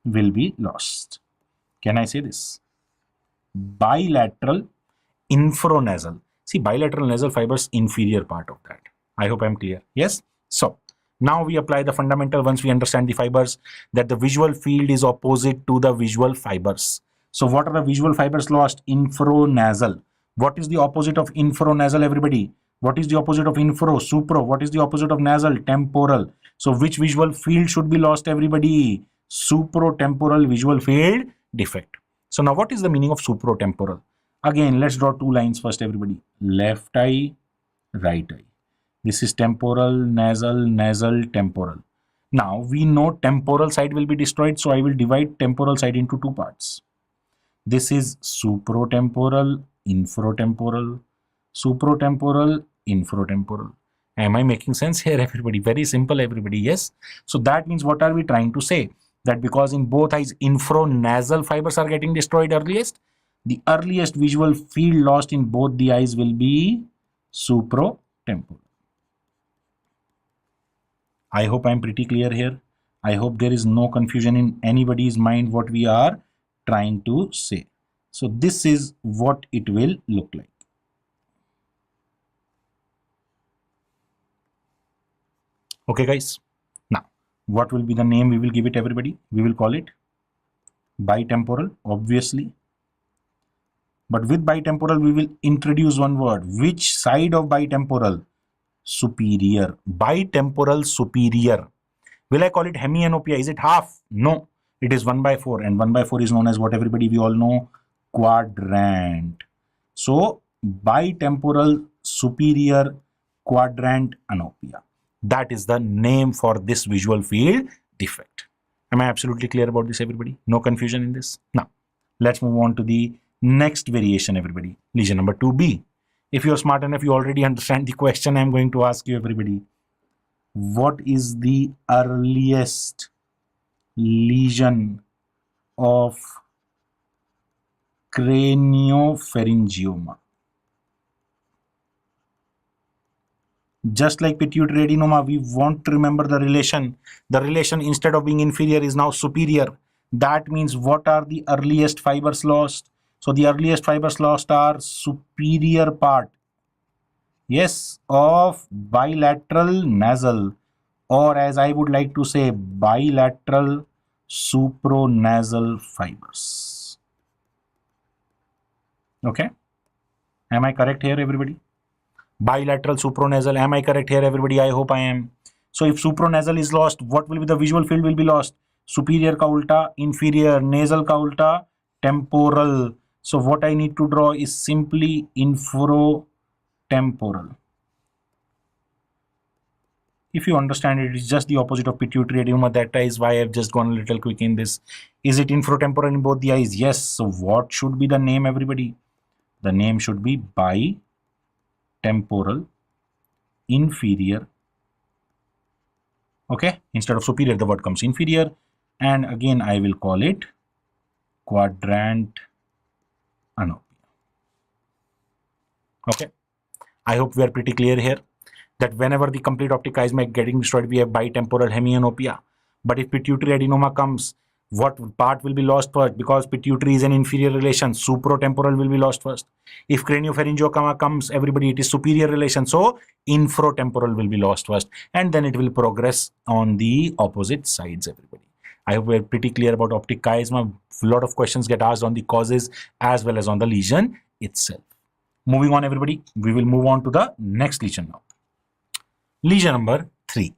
will be lost. Can I say this? Bilateral infranasal. See, bilateral nasal fibers, inferior part of that. I hope I'm clear. Yes. So now we apply the fundamental. Once we understand the fibers, that the visual field is opposite to the visual fibers. So what are the visual fibers lost? Infranasal. What is the opposite of infranasal, everybody? What is the opposite of infra? Supra. What is the opposite of nasal? Temporal. So which visual field should be lost, everybody? Supratemporal visual field defect. So now what is the meaning of supratemporal? Again, let's draw 2 lines first, everybody. Left eye, right eye. This is temporal, nasal, temporal. Now we know temporal side will be destroyed, so I will divide temporal side into 2 parts. This is supratemporal, infratemporal, supratemporal, infratemporal. Am I making sense here, everybody? Very simple, everybody. Yes. So that means what are we trying to say? that because in both eyes infranasal fibers are getting destroyed earliest, the earliest visual field lost in both the eyes will be supratemporal. I hope I'm pretty clear here. I hope there is no confusion in anybody's mind what we are trying to say. So this is what it will look like. Okay, guys. Now, what will be the name we will give it, everybody? We will call it bitemporal, obviously. But with bitemporal, we will introduce one word. Which side of bitemporal? Superior. Bitemporal superior. Will I call it hemianopia? Is it half? No. It is 1/4. And 1/4 is known as what, everybody? We all know, quadrant. So, bitemporal superior quadrant anopia. That is the name for this visual field defect. Am I absolutely clear about this, everybody? No confusion in this? Now, let's move on to the next variation, everybody. Lesion number 2B. If you're smart enough, you already understand the question I'm going to ask you, everybody. What is the earliest lesion of craniopharyngioma? Just like pituitary adenoma, we want to remember the relation. The relation, instead of being inferior, is now superior. That means what are the earliest fibers lost? So the earliest fibers lost are superior part, yes, of bilateral nasal, or as I would like to say, bilateral supranasal fibers. Okay, am I correct here, everybody? Bilateral supranasal, am I correct here, everybody? I hope I am. So if supranasal is lost, what will be the visual field will be lost? Superior ka ulta, inferior, nasal ka ulta, temporal. So what I need to draw is simply infratemporal. If you understand it, it's just the opposite of pituitary adenoma. That is why I've just gone a little quick in this. Is it infratemporal in both the eyes? Yes. So what should be the name, everybody? The name should be bitemporal inferior. Okay, instead of superior, the word comes inferior. And again, I will call it quadrant anopia. Okay, I hope we are pretty clear here that whenever the complete optic chiasma is getting destroyed, we have bitemporal hemianopia. But if pituitary adenoma comes, what part will be lost first? Because pituitary is an inferior relation, supratemporal will be lost first. If craniopharyngioma comes, everybody, it is superior relation, so infratemporal will be lost first, and then it will progress on the opposite sides, everybody. I hope we're pretty clear about optic chiasma. A lot of questions get asked on the causes as well as on the lesion itself. Moving on, everybody, we will move on to the next lesion now. Lesion number 3.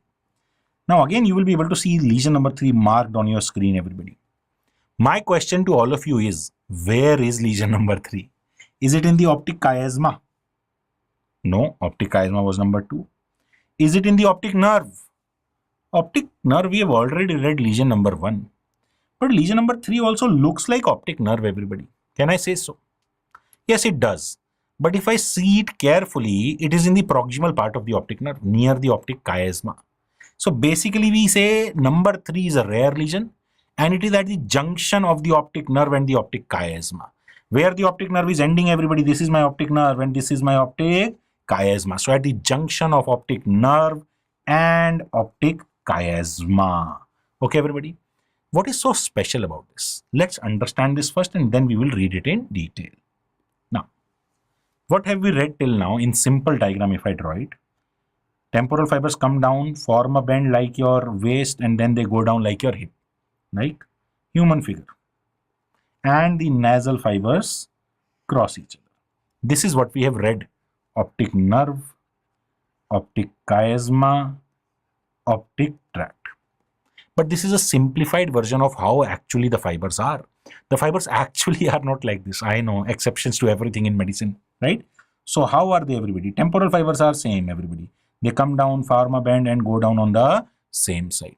Now again, you will be able to see lesion number 3 marked on your screen, everybody. My question to all of you is, where is lesion number 3? Is it in the optic chiasma? No, optic chiasma was number 2. Is it in the optic nerve? Optic nerve, we have already read lesion number 1. But lesion number 3 also looks like optic nerve, everybody. Can I say so? Yes, it does. But if I see it carefully, it is in the proximal part of the optic nerve, near the optic chiasma. So basically, we say number 3 is a rare lesion, and it is at the junction of the optic nerve and the optic chiasma. Where the optic nerve is ending, everybody, this is my optic nerve and this is my optic chiasma. So at the junction of optic nerve and optic chiasma. Okay, everybody. What is so special about this? Let's understand this first and then we will read it in detail. Now, what have we read till now in simple diagram if I draw it? Temporal fibers come down, form a bend like your waist, and then they go down like your hip, like human figure. And the nasal fibers cross each other. This is what we have read. Optic nerve, optic chiasma, optic tract. But this is a simplified version of how actually the fibers are. The fibers actually are not like this. I know, exceptions to everything in medicine, right? So how are they, everybody? Temporal fibers are same, everybody. They come down, form a bend and go down on the same side.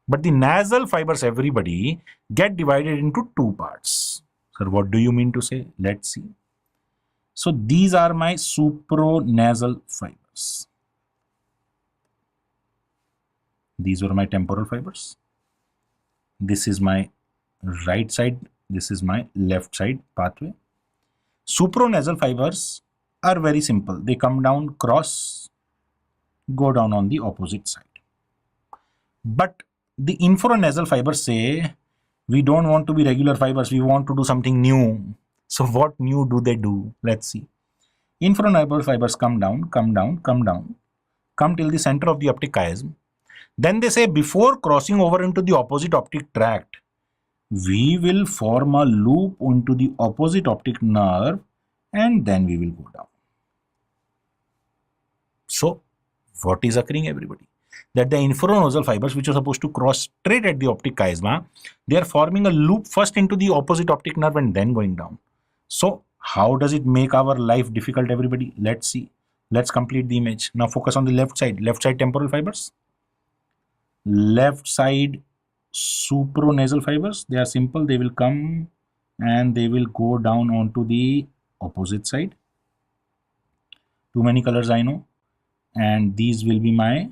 But the nasal fibers, everybody, get divided into 2 parts. Sir, what do you mean to say? Let's see. So these are my supranasal fibers. These were my temporal fibers. This is my right side. This is my left side pathway. Supranasal fibers are very simple. They come down, cross, go down on the opposite side. But the infranasal fibers say, we don't want to be regular fibers. We want to do something new. So what new do they do? Let's see. Infranasal fibers come down, come down, come down, come till the center of the optic chiasm. Then they say, before crossing over into the opposite optic tract, we will form a loop into the opposite optic nerve and then we will go down. So what is occurring, everybody? That the infranasal fibers, which are supposed to cross straight at the optic chiasma, they are forming a loop first into the opposite optic nerve and then going down. So how does it make our life difficult, everybody? Let's see. Let's complete the image. Now focus on the left side temporal fibers. Left side supranasal fibers, they are simple. They will come and they will go down onto the opposite side. Too many colors I know. And these will be my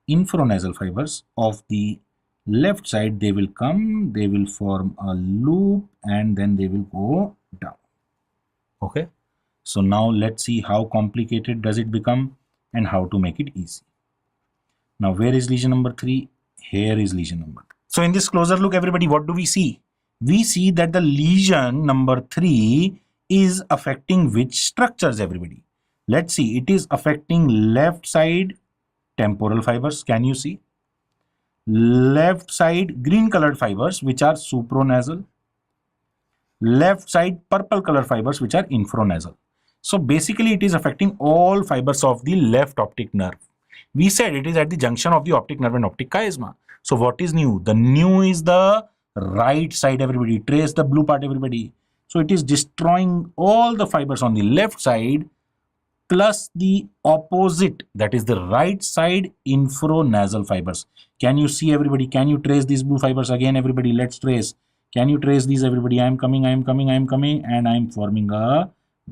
infranasal fibers of the left side. They will come, they will form a loop and then they will go down. Okay. So now let's see how complicated does it become and how to make it easy. Now where is lesion number 3? Here is lesion number 3. So in this closer look, everybody, what do we see? We see that the lesion number 3 is affecting which structures, everybody? Let's see. It is affecting left side temporal fibers. Can you see? Left side green colored fibers, which are supranasal. Left side purple color fibers, which are infranasal. So basically it is affecting all fibers of the left optic nerve. We said it is at the junction of the optic nerve and optic chiasma. So what is new? The new is the right side, everybody. Trace the blue part, everybody. So it is destroying all the fibers on the left side plus the opposite, that is the right side infranasal fibers. Can you see, everybody? Can you trace these blue fibers again, everybody? Let's trace. Can you trace these, everybody? I am coming, I am coming, I am coming, and I am forming a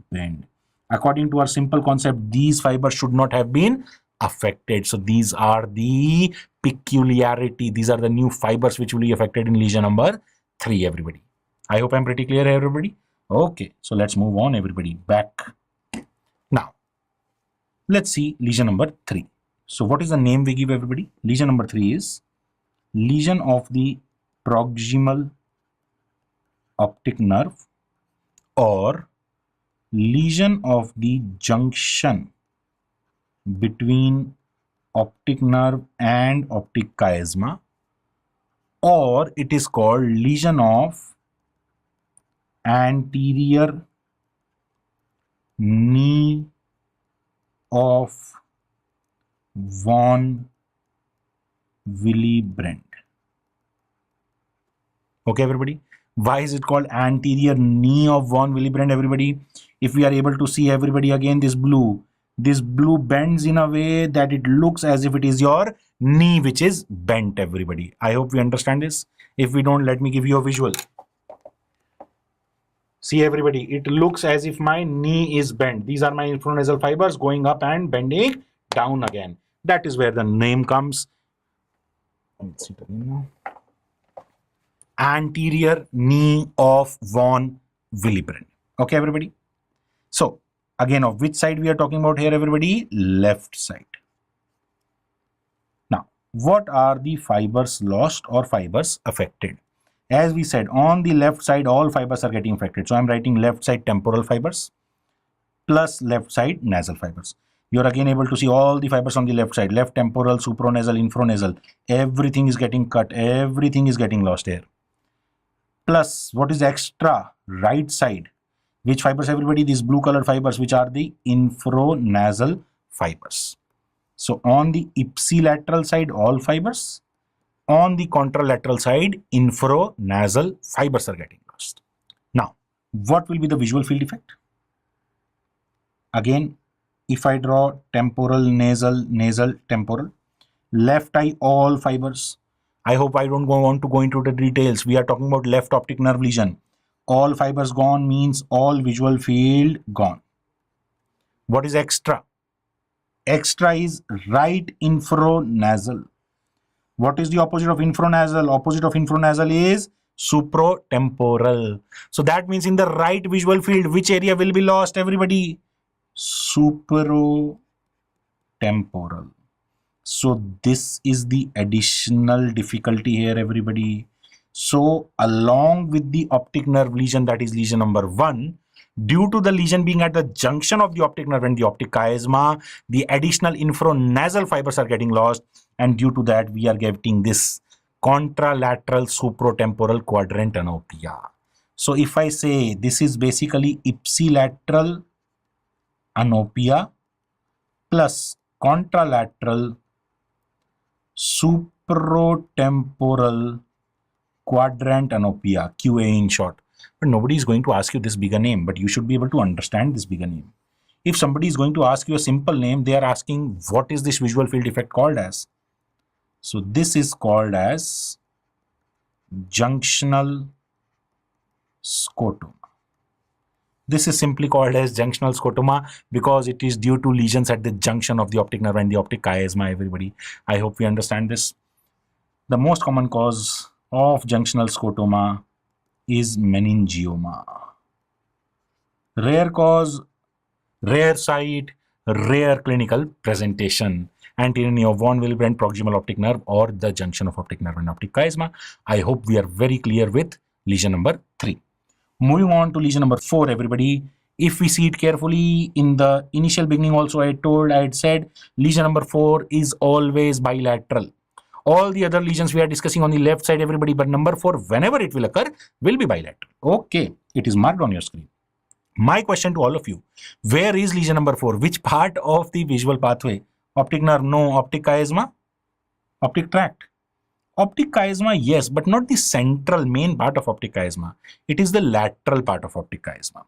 bend. According to our simple concept, these fibers should not have been affected. So these are the peculiarity. These are the new fibers which will be affected in lesion number 3, everybody. I hope I'm pretty clear, everybody. Okay, so let's move on, everybody. Back. Now, let's see lesion number 3. So what is the name we give, everybody? Lesion number 3 is lesion of the proximal optic nerve or lesion of the junction between optic nerve and optic chiasma, or it is called lesion of anterior knee of von Willebrand. Okay, everybody. Why is it called anterior knee of von Willebrand, everybody? If we are able to see, everybody, again this blue bends in a way that it looks as if it is your knee which is bent, everybody. I hope we understand this. If we don't, let me give you a visual. See, everybody, it looks as if my knee is bent. These are my infranasal fibers going up and bending down again. That is where the name comes. Let's see it again now. Anterior knee of von Willebrand. Okay, everybody. So again, of which side we are talking about here, everybody? Left side. Now, what are the fibers lost or fibers affected? As we said, on the left side, all fibers are getting affected. So I'm writing left side temporal fibers plus left side nasal fibers. You're again able to see all the fibers on the left side, left temporal, supranasal, infranasal. Everything is getting cut. Everything is getting lost here. Plus, what is extra? Right side. Which fibers, everybody? These blue colored fibers, which are the infranasal fibers. So on the ipsilateral side, all fibers. On the contralateral side, infranasal fibers are getting lost. Now, what will be the visual field effect? Again, if I draw temporal, nasal, temporal, left eye, all fibers. I hope I don't want to go into the details. We are talking about left optic nerve lesion. All fibers gone means all visual field gone. What is extra? Extra is right infranasal. What is the opposite of infranasal? Opposite of infranasal is supratemporal. So that means in the right visual field, which area will be lost, everybody? Supratemporal. So this is the additional difficulty here, everybody. So along with the optic nerve lesion, that is lesion number 1, due to the lesion being at the junction of the optic nerve and the optic chiasma, the additional infranasal fibers are getting lost, and due to that we are getting this contralateral supratemporal quadrant anopia. So if I say this is basically ipsilateral anopia plus contralateral supratemporal quadrant anopia, QA in short. But nobody is going to ask you this bigger name, but you should be able to understand this bigger name. If somebody is going to ask you a simple name, they are asking what is this visual field effect called as? So this is called as junctional scotoma. This is simply called as junctional scotoma because it is due to lesions at the junction of the optic nerve and the optic chiasma, everybody. I hope we understand this. The most common cause of junctional scotoma is meningioma. Rare cause, rare site, rare clinical presentation. Anterior of von Willebrand proximal optic nerve or the junction of optic nerve and optic chiasma. I hope we are very clear with lesion number 3. Moving on to lesion number 4, everybody. If we see it carefully, in the initial beginning also I had said lesion number 4 is always bilateral. All the other lesions we are discussing on the left side, everybody, but number 4, whenever it will occur, will be bilateral. Okay, it is marked on your screen. My question to all of you, where is lesion number 4? Which part of the visual pathway? Optic nerve? No. Optic chiasma? Optic tract? Optic chiasma, yes, but not the central main part of optic chiasma. It is the lateral part of optic chiasma.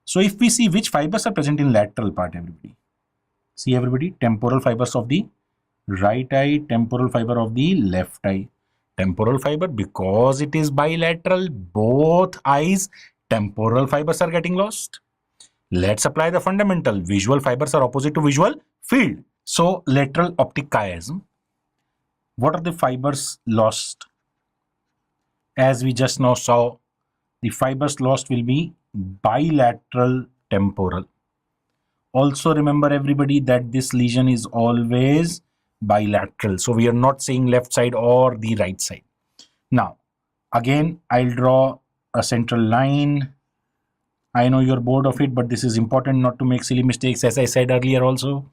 So if we see which fibers are present in lateral part, everybody. See, everybody, temporal fibers of the right eye, temporal fiber of the left eye. Temporal fiber, because it is bilateral, both eyes, temporal fibers are getting lost. Let's apply the fundamental. Visual fibers are opposite to visual field. So lateral optic chiasm. What are the fibers lost? As we just now saw, the fibers lost will be bilateral temporal. Also remember, everybody, that this lesion is always bilateral. So we are not saying left side or the right side. Now, again, I'll draw a central line. I know you're bored of it, but this is important not to make silly mistakes. As I said earlier also,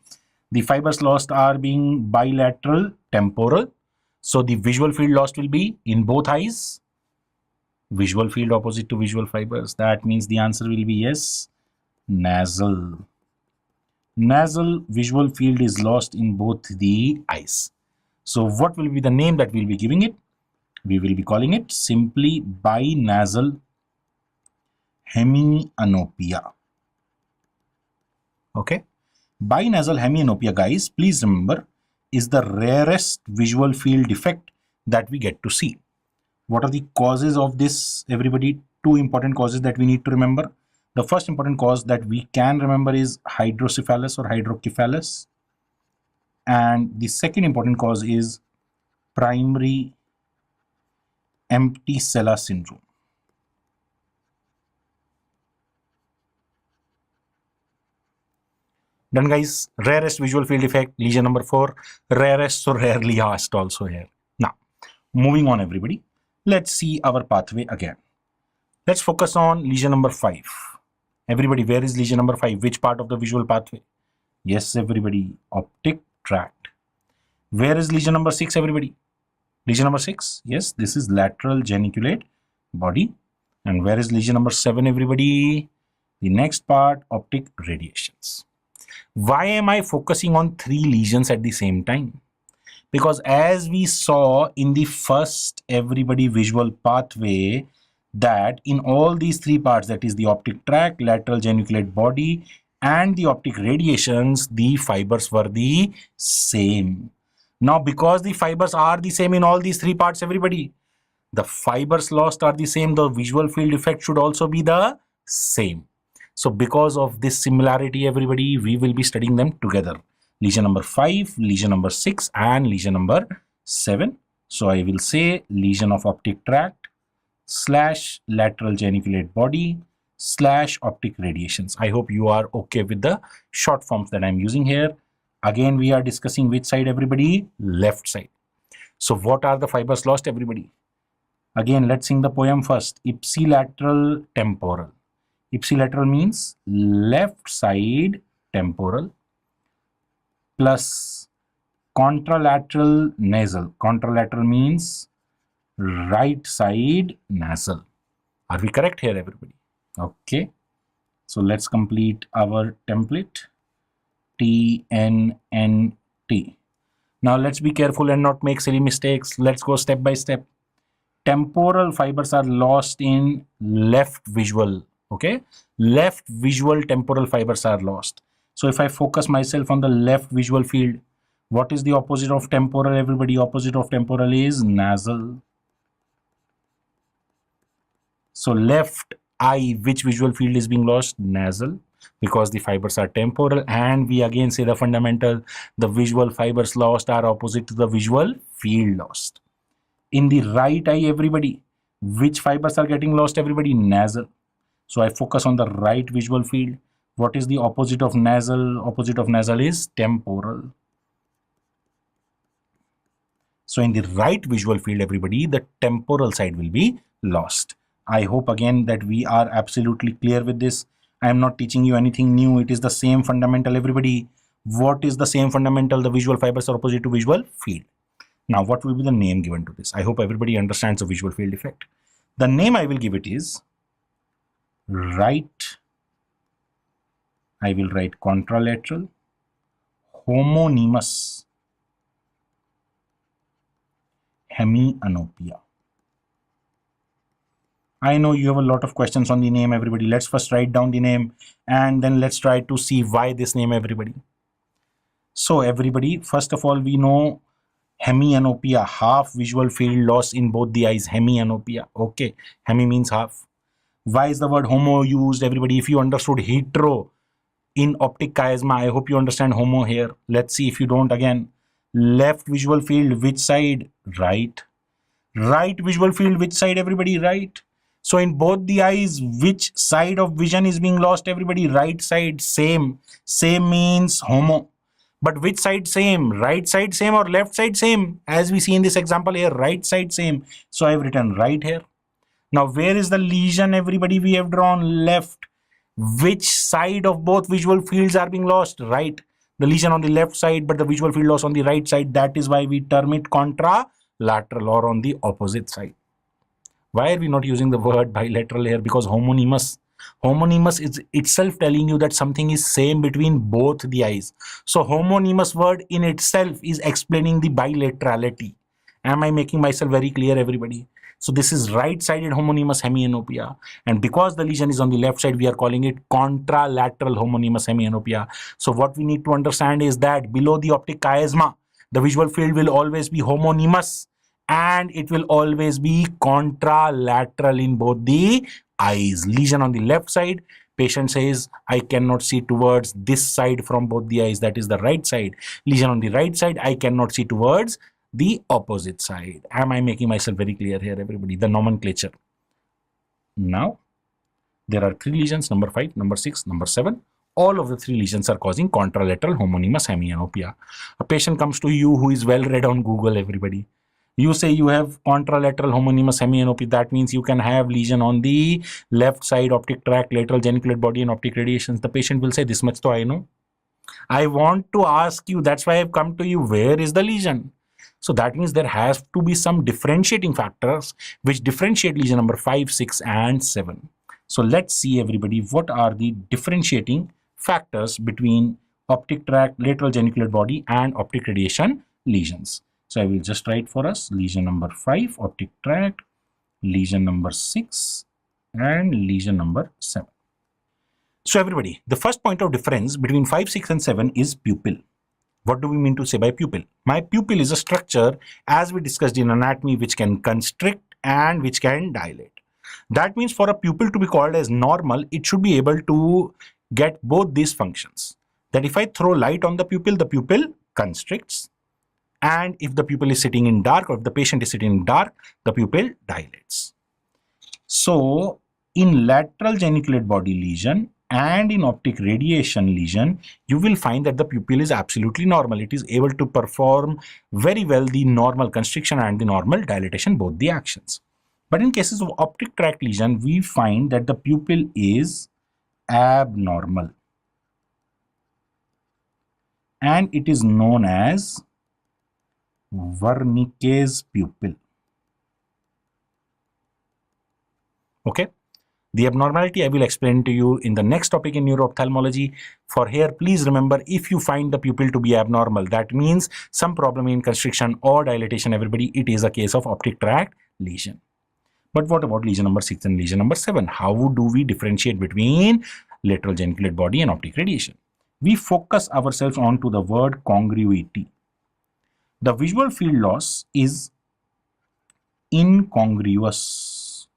the fibers lost are being bilateral temporal. So the visual field lost will be in both eyes. Visual field opposite to visual fibers. That means the answer will be yes, nasal. Nasal visual field is lost in both the eyes. So what will be the name that we'll be giving it? We will be calling it simply binasal hemianopia. Okay. Binasal hemianopia, guys, please remember, is the rarest visual field defect that we get to see. What are the causes of this, everybody? 2 important causes that we need to remember. The first important cause that we can remember is hydrocephalus or hydrocephalus. And the second important cause is primary empty sella syndrome. Done, guys. Rarest visual field effect, lesion number 4. Rarest, so rarely asked also here. Now, moving on, everybody. Let's see our pathway again. Let's focus on lesion number 5. Everybody, where is lesion number 5? Which part of the visual pathway? Yes, everybody, optic tract. Where is lesion number 6, everybody? Lesion number 6, yes, this is lateral geniculate body. And where is lesion number 7, everybody? The next part, optic radiations. Why am I focusing on 3 lesions at the same time? Because as we saw in the first, everybody, visual pathway, that in all these 3 parts, that is the optic tract, lateral geniculate body, and the optic radiations, the fibers were the same. Now, because the fibers are the same in all these 3 parts, everybody, the fibers lost are the same, the visual field effect should also be the same. So because of this similarity, everybody, we will be studying them together. Lesion number 5, lesion number 6, and lesion number 7. So I will say lesion of optic tract / lateral geniculate body / optic radiations. I hope you are okay with the short forms that I'm using here. Again, we are discussing which side, everybody? Left side. So what are the fibers lost, everybody? Again, let's sing the poem first. Ipsilateral temporal. Ipsilateral means left side temporal plus contralateral nasal. Contralateral means right side nasal. Are we correct here, everybody? Okay. So let's complete our template. TNNT. Now let's be careful and not make silly mistakes. Let's go step by step. Temporal fibers are lost in left visual. Okay. Left visual temporal fibers are lost. So if I focus myself on the left visual field, what is the opposite of temporal, everybody? Opposite of temporal is nasal. So left eye, which visual field is being lost? Nasal, because the fibers are temporal. And we again say the fundamental, the visual fibers lost are opposite to the visual field lost. In the right eye, everybody, which fibers are getting lost, everybody? Nasal. So I focus on the right visual field. What is the opposite of nasal? Opposite of nasal is temporal. So in the right visual field, everybody, the temporal side will be lost. I hope again that we are absolutely clear with this. I am not teaching you anything new. It is the same fundamental, everybody. What is the same fundamental? The visual fibers are opposite to visual field. Now, what will be the name given to this? I hope everybody understands the visual field effect. The name I will give it is right. I will write contralateral homonymous hemianopia. I know you have a lot of questions on the name, everybody. Let's first write down the name and then let's try to see why this name, everybody. So everybody, first of all, we know hemianopia, half visual field loss in both the eyes. Hemianopia. Okay. Hemi means half. Why is the word homo used, everybody? If you understood hetero in optic chiasma, I hope you understand homo here. Let's see if you don't again. Left visual field, which side? Right. Right visual field, which side, everybody? Right. So in both the eyes, which side of vision is being lost, everybody? Right side. Same. Same means homo. But which side same? Right side same or left side same? As we see in this example here, right side same. So I have written right here. Now where is the lesion, everybody? We have drawn left. Which side of both visual fields are being lost? Right. The lesion on the left side, but the visual field loss on the right side. That is why we term it contralateral or on the opposite side. Why are we not using the word bilateral here? Because homonymous. Homonymous is itself telling you that something is same between both the eyes. So homonymous word in itself is explaining the bilaterality. Am I making myself very clear, everybody? So this is right-sided homonymous hemianopia. And because the lesion is on the left side, we are calling it contralateral homonymous hemianopia. So what we need to understand is that below the optic chiasma, the visual field will always be homonymous and it will always be contralateral in both the eyes. Lesion on the left side, patient says, I cannot see towards this side from both the eyes, that is the right side. Lesion on the right side, I cannot see towards the opposite side. Am I making myself very clear here, everybody? The nomenclature. Now, there are 3 lesions, number 5, number 6, number 7. All of the 3 lesions are causing contralateral homonymous hemianopia. A patient comes to you who is well read on Google, everybody. You say you have contralateral homonymous hemianopia. That means you can have lesion on the left side optic tract, lateral geniculate body and optic radiations. The patient will say, this much to I know. I want to ask you, that's why I've come to you, where is the lesion? So that means there has to be some differentiating factors which differentiate lesion number 5, 6 and 7. So let's see, everybody, what are the differentiating factors between optic tract, lateral geniculate body and optic radiation lesions. So I will just write for us lesion number 5, optic tract, lesion number 6 and lesion number 7. So everybody, the first point of difference between 5, 6 and 7 is pupil. What do we mean to say by pupil? My pupil is a structure, as we discussed in anatomy, which can constrict and which can dilate. That means for a pupil to be called as normal, it should be able to get both these functions. That if I throw light on the pupil constricts, And if the pupil is sitting in dark, or if the patient is sitting in dark, the pupil dilates. So in lateral geniculate body lesion and in optic radiation lesion, you will find that the pupil is absolutely normal. It is able to perform very well the normal constriction and the normal dilatation, both the actions. But in cases of optic tract lesion, we find that the pupil is abnormal, and it is known as Wernicke's pupil. Okay. The abnormality I will explain to you in the next topic in neuro-ophthalmology. For here, please remember, if you find the pupil to be abnormal, that means some problem in constriction or dilatation, everybody, it is a case of optic tract lesion. But what about lesion number 6 and lesion number 7? How do we differentiate between lateral geniculate body and optic radiation? We focus ourselves on to the word congruity. The visual field loss is incongruous.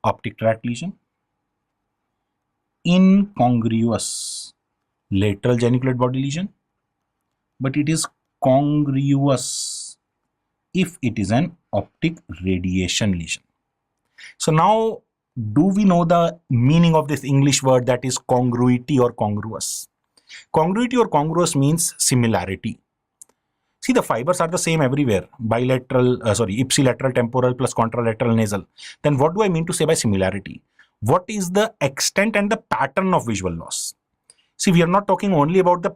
Optic tract lesion, incongruous. Lateral geniculate body lesion, but it is congruous if it is an optic radiation lesion. So now, do we know the meaning of this English word, that is congruity or congruous? Congruity or congruous means similarity. See, the fibers are the same everywhere. Ipsilateral temporal plus contralateral nasal. Then what do I mean to say by similarity? What is the extent and the pattern of visual loss? See, we are not talking only about the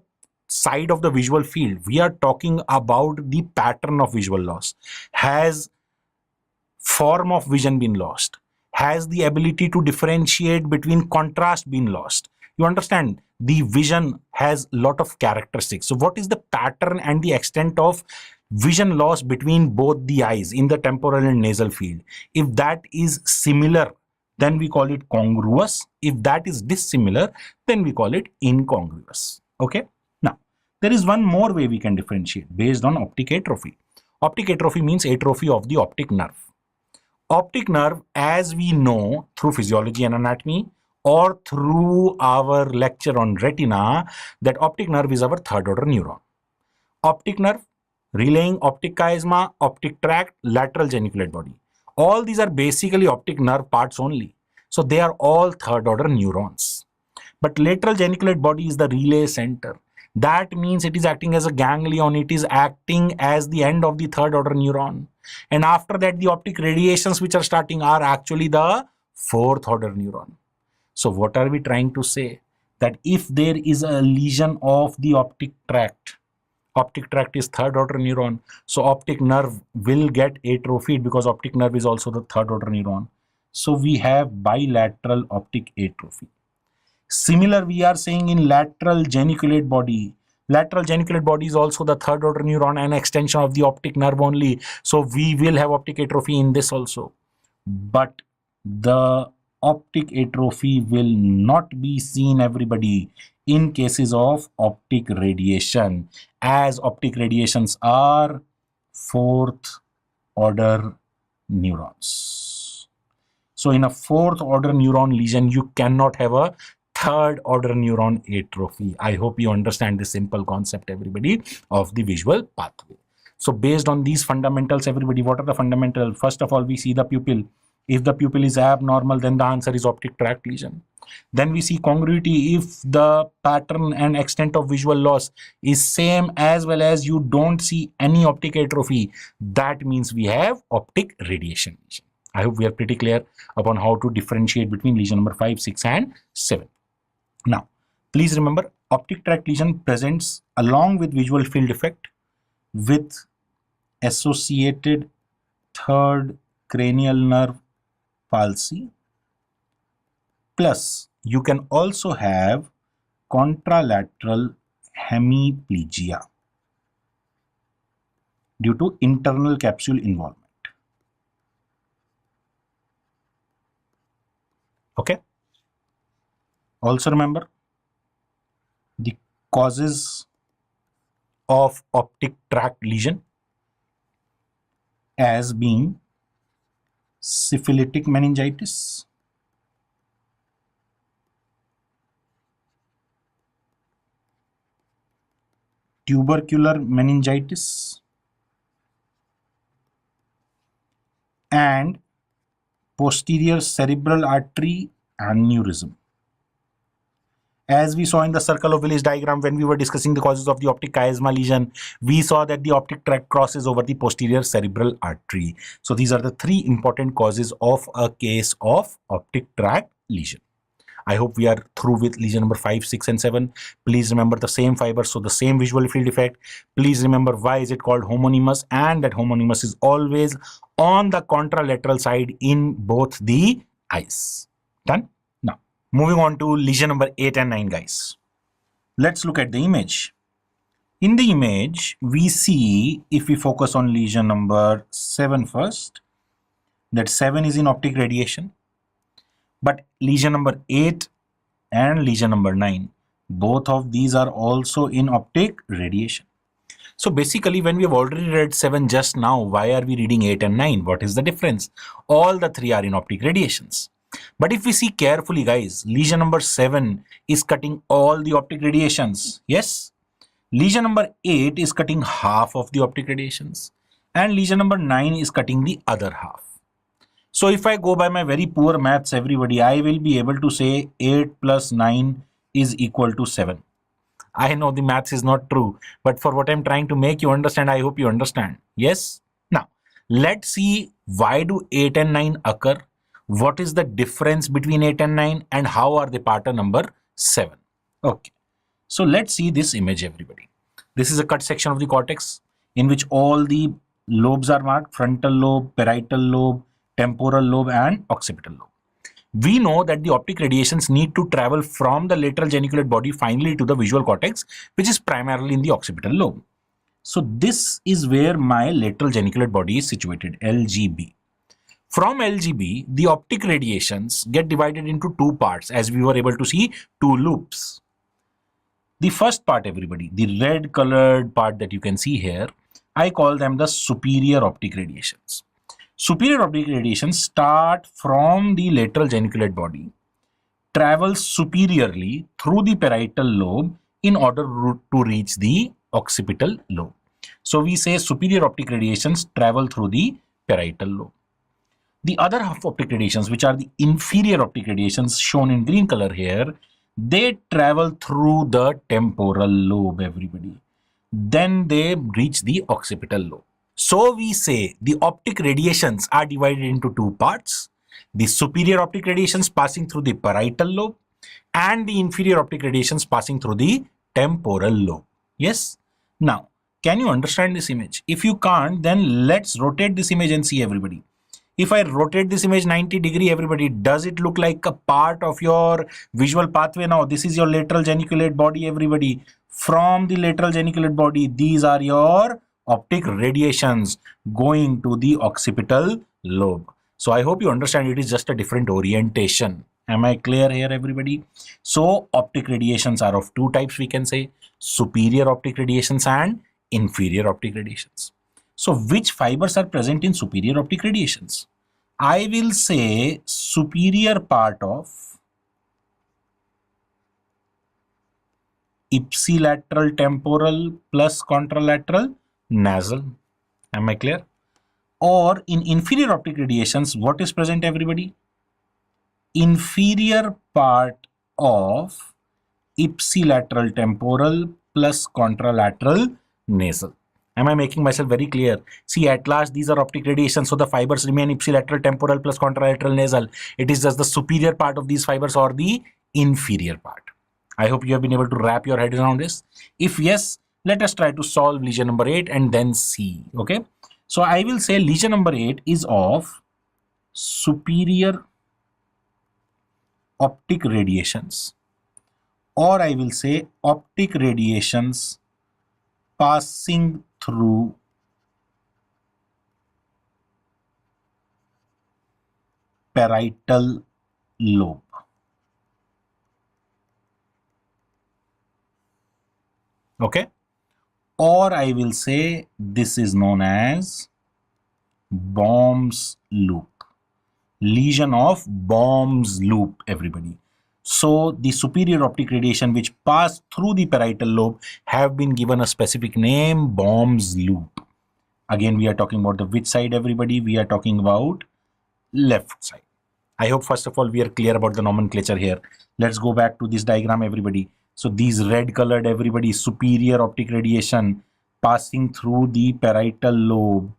side of the visual field. We are talking about the pattern of visual loss. Has form of vision been lost? Has the ability to differentiate between contrast been lost? You understand, the vision has a lot of characteristics. So what is the pattern and the extent of vision loss between both the eyes in the temporal and nasal field? If that is similar, then we call it congruous. If that is dissimilar, then we call it incongruous. Okay. Now, there is one more way we can differentiate based on optic atrophy. Optic atrophy means atrophy of the optic nerve. Optic nerve, as we know through physiology and anatomy, or through our lecture on retina, that optic nerve is our third order neuron. Optic nerve, relaying optic chiasma, optic tract, lateral geniculate body. All these are basically optic nerve parts only. So they are all third order neurons. But lateral geniculate body is the relay center. That means it is acting as a ganglion. It is acting as the end of the third order neuron. And after that, the optic radiations which are starting are actually the fourth order neuron. So what are we trying to say? That if there is a lesion of the optic tract is third order neuron, so optic nerve will get atrophied because optic nerve is also the third order neuron. So we have bilateral optic atrophy. Similar, we are saying in lateral geniculate body. Lateral geniculate body is also the third order neuron and extension of the optic nerve only. So we will have optic atrophy in this also. But the optic atrophy will not be seen, everybody, in cases of optic radiation, as optic radiations are fourth order neurons. So in a fourth order neuron lesion, you cannot have a third order neuron atrophy. I hope you understand this simple concept, everybody, of the visual pathway. So based on these fundamentals, everybody, what are the fundamentals? First of all, we see the pupil. If the pupil is abnormal, then the answer is optic tract lesion. Then we see congruity. If the pattern and extent of visual loss is same, as well as you don't see any optic atrophy, that means we have optic radiation lesion. I hope we are pretty clear upon how to differentiate between lesion number 5, 6 and 7. Now, please remember, optic tract lesion presents along with visual field defect with associated third cranial nerve palsy, plus you can also have contralateral hemiplegia due to internal capsule involvement. Okay. Also remember, the causes of optic tract lesion as being syphilitic meningitis, tubercular meningitis and posterior cerebral artery aneurysm. As we saw in the circle of Willis diagram when we were discussing the causes of the optic chiasma lesion, we saw that the optic tract crosses over the posterior cerebral artery. So these are the three important causes of a case of optic tract lesion. I hope we are through with lesion number 5, 6 and 7. Please remember the same fibers, so the same visual field effect. Please remember why is it called homonymous, and that homonymous is always on the contralateral side in both the eyes. Done? Now, moving on to lesion number 8 and 9, guys. Let's look at the image. In the image, we see, if we focus on lesion number 7 first, that 7 is in optic radiation. But lesion number 8 and lesion number 9, both of these are also in optic radiation. So basically, when we have already read 7 just now, why are we reading 8 and 9? What is the difference? All the three are in optic radiations. But if we see carefully, guys, lesion number 7 is cutting all the optic radiations. Yes? Lesion number 8 is cutting half of the optic radiations. And lesion number 9 is cutting the other half. So if I go by my very poor maths, everybody, I will be able to say 8 plus 9 is equal to 7. I know the maths is not true, but for what I'm trying to make you understand, I hope you understand. Yes? Now, let's see, why do 8 and 9 occur? What is the difference between 8 and 9, and how are they part of number 7? Okay. So let's see this image, everybody. This is a cut section of the cortex in which all the lobes are marked: frontal lobe, parietal lobe, temporal lobe and occipital lobe. We know that the optic radiations need to travel from the lateral geniculate body finally to the visual cortex, which is primarily in the occipital lobe. So this is where my lateral geniculate body is situated, LGB. From LGB, the optic radiations get divided into two parts, as we were able to see, two loops. The first part, everybody, the red colored part that you can see here, I call them the superior optic radiations. Superior optic radiations start from the lateral geniculate body, travel superiorly through the parietal lobe in order to reach the occipital lobe. So we say superior optic radiations travel through the parietal lobe. The other half optic radiations, which are the inferior optic radiations shown in green color here, they travel through the temporal lobe, everybody. Then they reach the occipital lobe. So we say the optic radiations are divided into two parts: the superior optic radiations passing through the parietal lobe and the inferior optic radiations passing through the temporal lobe. Yes? Now, can you understand this image? If you can't, then let's rotate this image and see, everybody. If I rotate this image 90 degree, everybody, does it look like a part of your visual pathway now? This is your lateral geniculate body, everybody. From the lateral geniculate body, these are your optic radiations going to the occipital lobe. So I hope you understand it is just a different orientation. Am I clear here, everybody? So optic radiations are of two types, we can say: superior optic radiations and inferior optic radiations. So which fibers are present in superior optic radiations? I will say superior part of ipsilateral temporal plus contralateral nasal. Am I clear? Or in inferior optic radiations, what is present, everybody? Inferior part of ipsilateral temporal plus contralateral nasal. Am I making myself very clear? See, at last these are optic radiations, so the fibers remain ipsilateral temporal plus contralateral nasal. It is just the superior part of these fibers or the inferior part. I hope you have been able to wrap your head around this. If yes, let us try to solve lesion number 8 and then see. Okay. So I will say lesion number 8 is of superior optic radiations, or I will say optic radiations passing through parietal lobe. Okay. Or I will say this is known as Baum's loop. Lesion of Baum's loop, everybody. So the superior optic radiation which pass through the parietal lobe have been given a specific name, Bohm's loop. Again, we are talking about the which side, everybody? We are talking about left side. I hope first of all we are clear about the nomenclature here. Let's go back to this diagram, everybody. So these red colored, everybody, superior optic radiation passing through the parietal lobe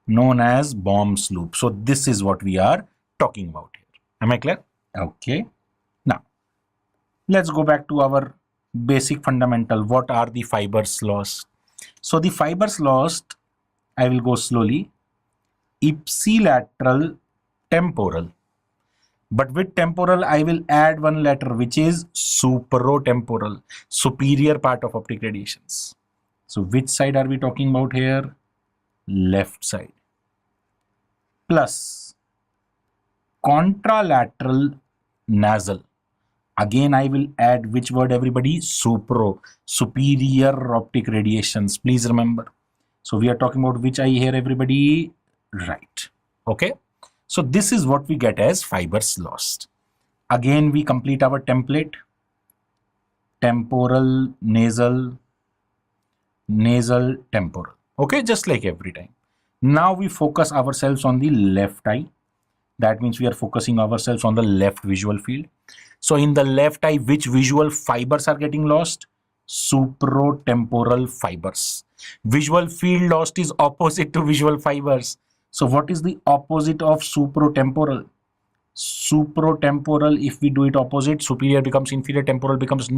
known as Bohm's loop. So this is what we are talking about here. Am I clear? Okay. Now, let's go back to our basic fundamental. What are the fibers lost? So the fibers lost, I will go slowly. Ipsilateral temporal. But with temporal, I will add one letter, which is supratemporal, superior part of optic radiations. So which side are we talking about here? Left side. Plus contralateral nasal. Again, I will add which word, everybody? Superior optic radiations. Please remember. So we are talking about which eye here, everybody? Right. Okay. So this is what we get as fibers lost. Again, we complete our template. Temporal, nasal, nasal, temporal. Okay, just like every time. Now we focus ourselves on the left eye. That means we are focusing ourselves on the left visual field. So in the left eye, which visual fibers are getting lost? Supratemporal fibers. Visual field lost is opposite to visual fibers. So what is the opposite of supratemporal? Supratemporal, if we do it opposite, superior becomes inferior, temporal becomes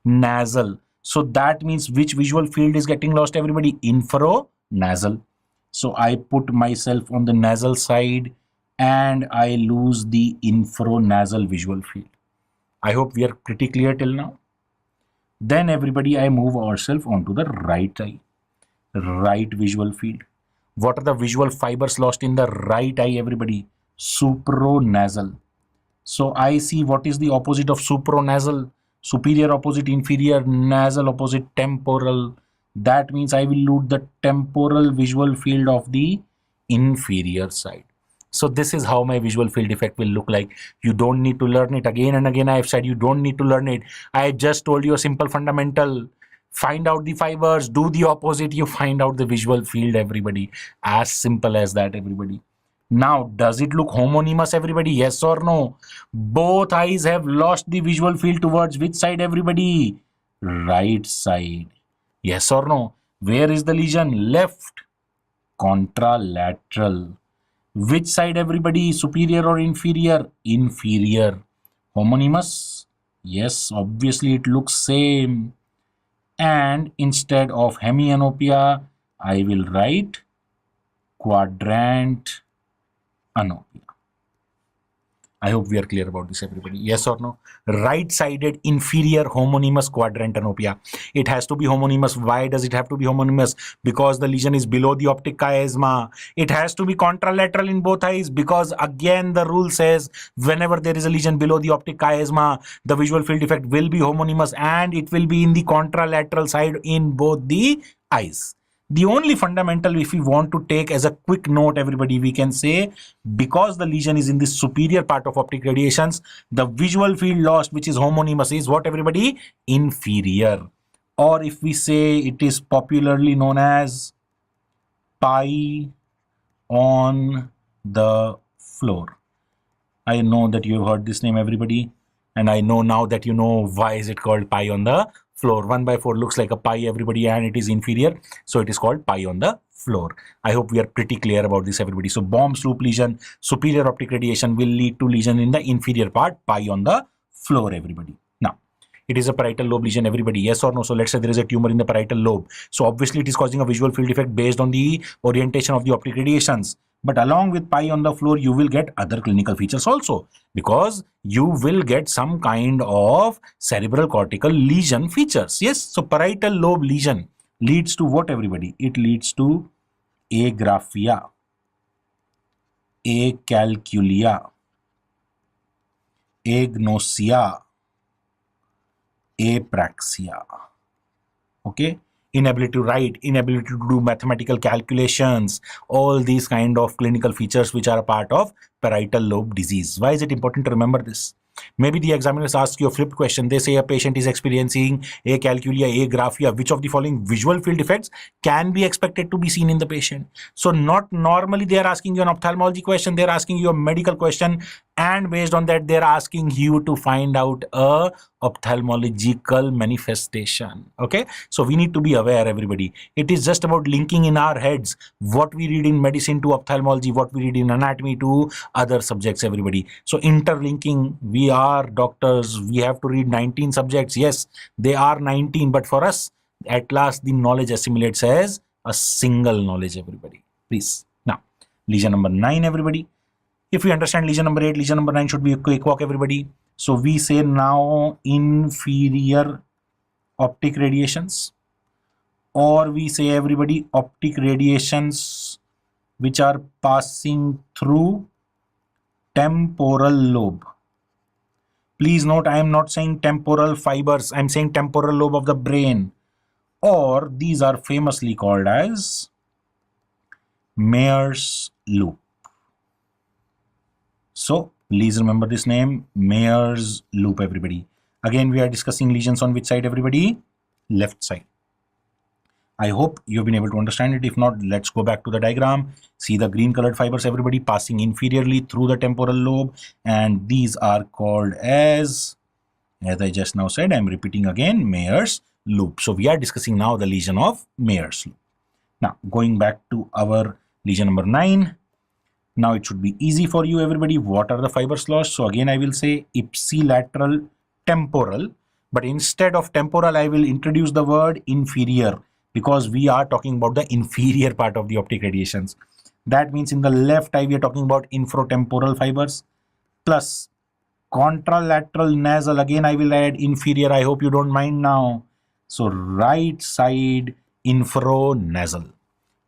nasal. So that means which visual field is getting lost, everybody? Infranasal. So I put myself on the nasal side and I lose the infranasal visual field. I hope we are pretty clear till now. Then everybody, I move ourselves onto the right eye, right visual field. What are the visual fibers lost in the right eye, everybody? Supranasal. So I see what is the opposite of supranasal? Superior opposite inferior, nasal opposite temporal. That means I will lose the temporal visual field of the inferior side. So this is how my visual field effect will look like. You don't need to learn it again and again. I have said you don't need to learn it. I just told you a simple fundamental. Find out the fibers, do the opposite, you find out the visual field, everybody. As simple as that, everybody. Now, does it look homonymous, everybody? Yes or no? Both eyes have lost the visual field towards which side, everybody? Right side. Yes or no? Where is the lesion? Left. Contralateral. Which side, everybody? Superior or inferior? Inferior. Homonymous? Yes, obviously it looks same. And instead of hemianopia, I will write quadrant anopia. I hope we are clear about this, everybody. Yes or no? Right-sided inferior homonymous quadrant anopia. It has to be homonymous. Why does it have to be homonymous? Because the lesion is below the optic chiasma. It has to be contralateral in both eyes because again the rule says whenever there is a lesion below the optic chiasma, the visual field effect will be homonymous and it will be in the contralateral side in both the eyes. The only fundamental, if we want to take as a quick note, everybody, we can say because the lesion is in the superior part of optic radiations, the visual field lost, which is homonymous, is what, everybody? Inferior. Or if we say it is popularly known as pie on the floor. I know that you have heard this name, everybody, and I know now that you know why is it called pie on the floor. 1/4 looks like a pie, everybody, and it is inferior, so it is called pie on the floor. I hope we are pretty clear about this, everybody. So Bohm's loop lesion, superior optic radiation will lead to lesion in the inferior part, pie on the floor, everybody. Now, it is a parietal lobe lesion, everybody. Yes or no? So let's say there is a tumor in the parietal lobe. So obviously it is causing a visual field effect based on the orientation of the optic radiations. But along with pie on the floor, you will get other clinical features also because you will get some kind of cerebral cortical lesion features. Yes, so parietal lobe lesion leads to what, everybody? It leads to agraphia, acalculia, agnosia, apraxia. Okay. Inability to write, inability to do mathematical calculations, all these kind of clinical features which are a part of parietal lobe disease. Why is it important to remember this? Maybe the examiners ask you a flipped question. They say a patient is experiencing acalculia, agraphia. Which of the following visual field defects can be expected to be seen in the patient? So not normally they are asking you an ophthalmology question. They're asking you a medical question, and based on that, they're asking you to find out a ophthalmological manifestation. Okay, so we need to be aware, everybody. It is just about linking in our heads what we read in medicine to ophthalmology, what we read in anatomy to other subjects, everybody. So interlinking, we are doctors, we have to read 19 subjects. Yes, they are 19, but for us, at last, the knowledge assimilates as a single knowledge, everybody. Please. Now, lesion number 9, everybody. If we understand lesion number 8, lesion number 9 should be a quick walk, everybody. So we say now inferior optic radiations, or we say, everybody, optic radiations which are passing through temporal lobe. Please note, I am not saying temporal fibers, I am saying temporal lobe of the brain, or these are famously called as Meyers's loop. So please remember this name, Meyers's loop, everybody. Again, we are discussing lesions on which side, everybody? Left side. I hope you've been able to understand it. If not, let's go back to the diagram. See the green colored fibers, everybody, passing inferiorly through the temporal lobe, and these are called as I just now said, I'm repeating again, Meyers's loop. So we are discussing now the lesion of Meyers's loop. Now, going back to our lesion number 9. Now it should be easy for you, everybody. What are the fibers lost? So again, I will say ipsilateral temporal, but instead of temporal, I will introduce the word inferior, because we are talking about the inferior part of the optic radiations. That means in the left eye, we are talking about infratemporal fibers, plus contralateral nasal. Again, I will add inferior. I hope you don't mind now. So right side infranasal.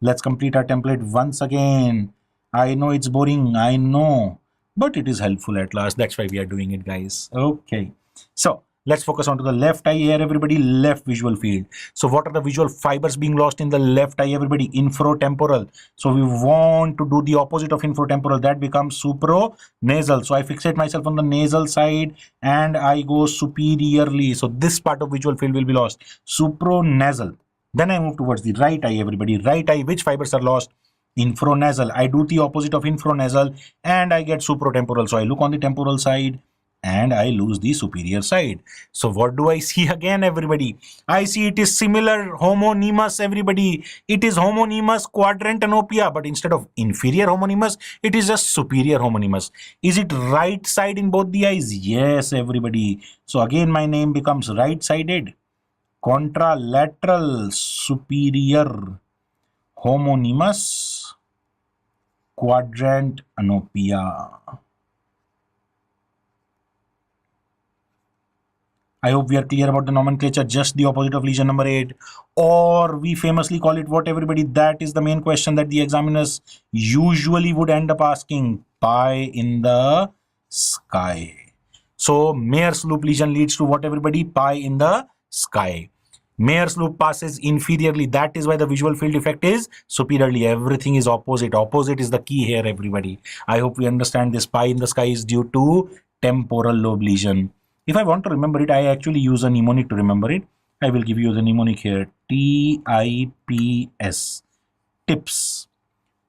Let's complete our template once again. I know it's boring, I know, but it is helpful at last. That's why we are doing it, guys. Okay, so let's focus on to the left eye here, everybody. Left visual field. So what are the visual fibers being lost in the left eye, everybody? Infratemporal. So we want to do the opposite of infratemporal. That becomes supranasal. So I fixate myself on the nasal side and I go superiorly. So this part of visual field will be lost. Supranasal. Then I move towards the right eye, everybody. Right eye, which fibers are lost? Infranasal. I do the opposite of infranasal and I get supratemporal. So I look on the temporal side and I lose the superior side. So what do I see again, everybody? I see it is similar, homonymous, everybody. It is homonymous quadrant anopia, but instead of inferior homonymous, it is just superior homonymous. Is it right side in both the eyes? Yes, everybody. So again, my name becomes right-sided. Contralateral superior homonymous quadrant anopia. I hope we are clear about the nomenclature, just the opposite of lesion number 8, or we famously call it what, everybody? That is the main question that the examiners usually would end up asking, pie in the sky. So Meyers's loop lesion leads to what, everybody? Pie in the sky. Meyers's loop passes inferiorly. That is why the visual field effect is superiorly. Everything is opposite. Opposite is the key here, everybody. I hope we understand this. Pie in the sky is due to temporal lobe lesion. If I want to remember it, I actually use a mnemonic to remember it. I will give you the mnemonic here. TIPS. Tips.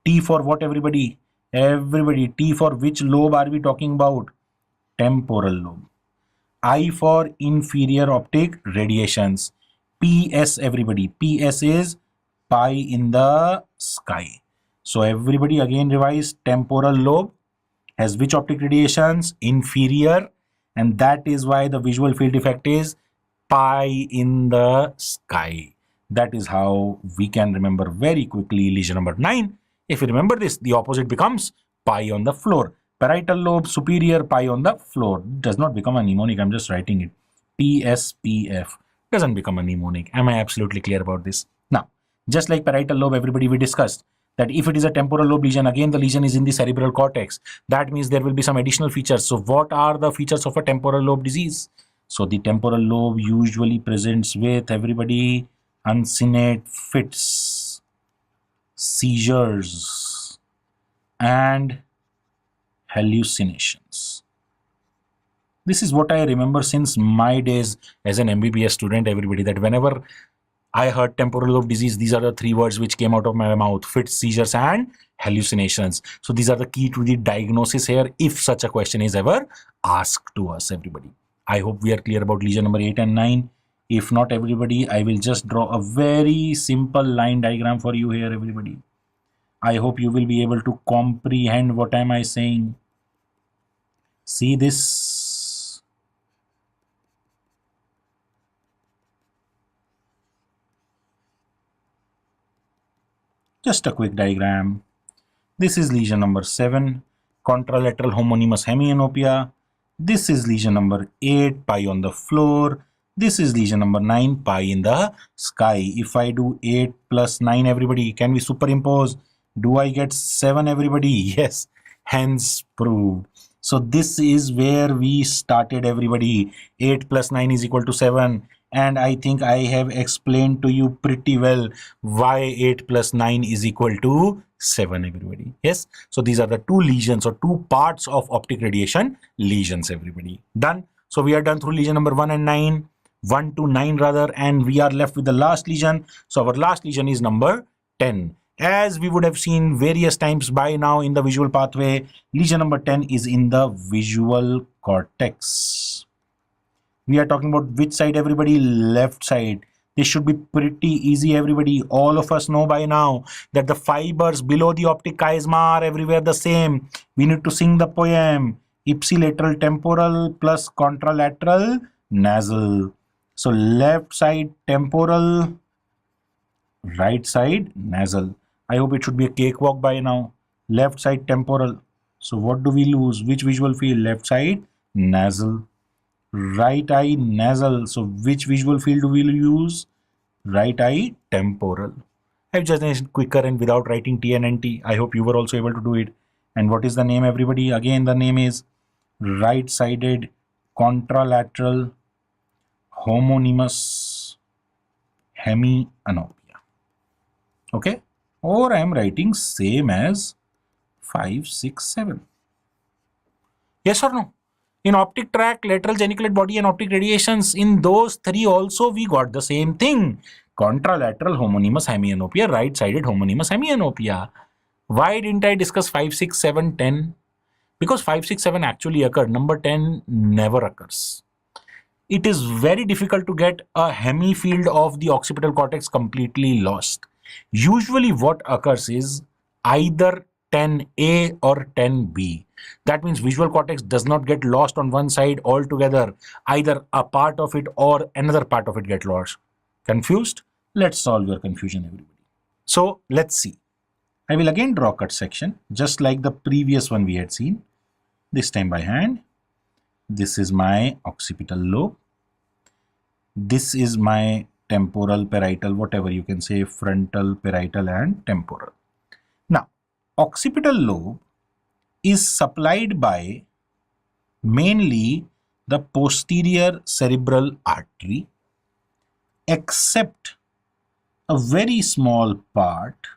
T for what, everybody? Everybody. T for which lobe are we talking about? Temporal lobe. I for inferior optic radiations. PS, everybody. PS is pie in the sky. So everybody again revise. Temporal lobe has which optic radiations? Inferior. And that is why the visual field effect is pie in the sky. That is how we can remember very quickly lesion number 9. If you remember this, the opposite becomes pie on the floor. Parietal lobe superior, pie on the floor. It does not become a mnemonic. I'm just writing it. PSPF doesn't become a mnemonic. Am I absolutely clear about this? Now, just like parietal lobe, everybody, we discussed that if it is a temporal lobe lesion, again the lesion is in the cerebral cortex. That means there will be some additional features. So what are the features of a temporal lobe disease? So the temporal lobe usually presents with, everybody, uncinate fits, seizures, and hallucinations. This is what I remember since my days as an MBBS student, everybody, that whenever I heard temporal lobe disease, these are the three words which came out of my mouth: fits, seizures, and hallucinations. So these are the key to the diagnosis here if such a question is ever asked to us, everybody. I hope we are clear about lesion number 8 and 9. If not, everybody, I will just draw a very simple line diagram for you here, everybody. I hope you will be able to comprehend what am I saying. See this. Just a quick diagram. This is lesion number 7, contralateral homonymous hemianopia. This is lesion number 8, pie on the floor. This is lesion number 9, pie in the sky. If I do 8 plus 9, everybody, can we superimpose? Do I get 7, everybody? Yes, hence proved. So this is where we started, everybody. 8 plus 9 is equal to 7. And I think I have explained to you pretty well why 8 plus 9 is equal to 7, everybody. Yes. So these are the two lesions or two parts of optic radiation lesions, everybody. Done. So we are done through lesion number 1 and 9. 1 to 9 rather, and we are left with the last lesion. So our last lesion is number 10. As we would have seen various times by now in the visual pathway, lesion number 10 is in the visual cortex. We are talking about which side, everybody? Left side. This should be pretty easy, everybody. All of us know by now that the fibers below the optic chiasma are everywhere the same. We need to sing the poem. Ipsilateral temporal plus contralateral nasal. So left side temporal, right side nasal. I hope it should be a cakewalk by now. Left side temporal. So what do we lose? Which visual field? Left side nasal. Right eye nasal. So which visual field do we use? Right eye temporal. I've just done it quicker and without writing T and NT. I hope you were also able to do it. And what is the name, everybody? Again, the name is right-sided contralateral homonymous hemianopia. Okay? Or I am writing same as 5, 6, 7. Yes or no? In optic tract, lateral geniculate body and optic radiations, in those three also we got the same thing. Contralateral homonymous hemianopia, right-sided homonymous hemianopia. Why didn't I discuss 5, 6, 7, 10? Because 5, 6, 7 actually occurred. Number 10 never occurs. It is very difficult to get a hemi field of the occipital cortex completely lost. Usually what occurs is either 10A or 10B. That means visual cortex does not get lost on one side altogether. Either a part of it or another part of it get lost. Confused? Let's solve your confusion, everybody. So let's see. I will again draw cut section just like the previous one we had seen. This time by hand. This is my occipital lobe. This is my temporal, parietal, whatever you can say, frontal, parietal and temporal. Now, occipital lobe is supplied by mainly the posterior cerebral artery, except a very small part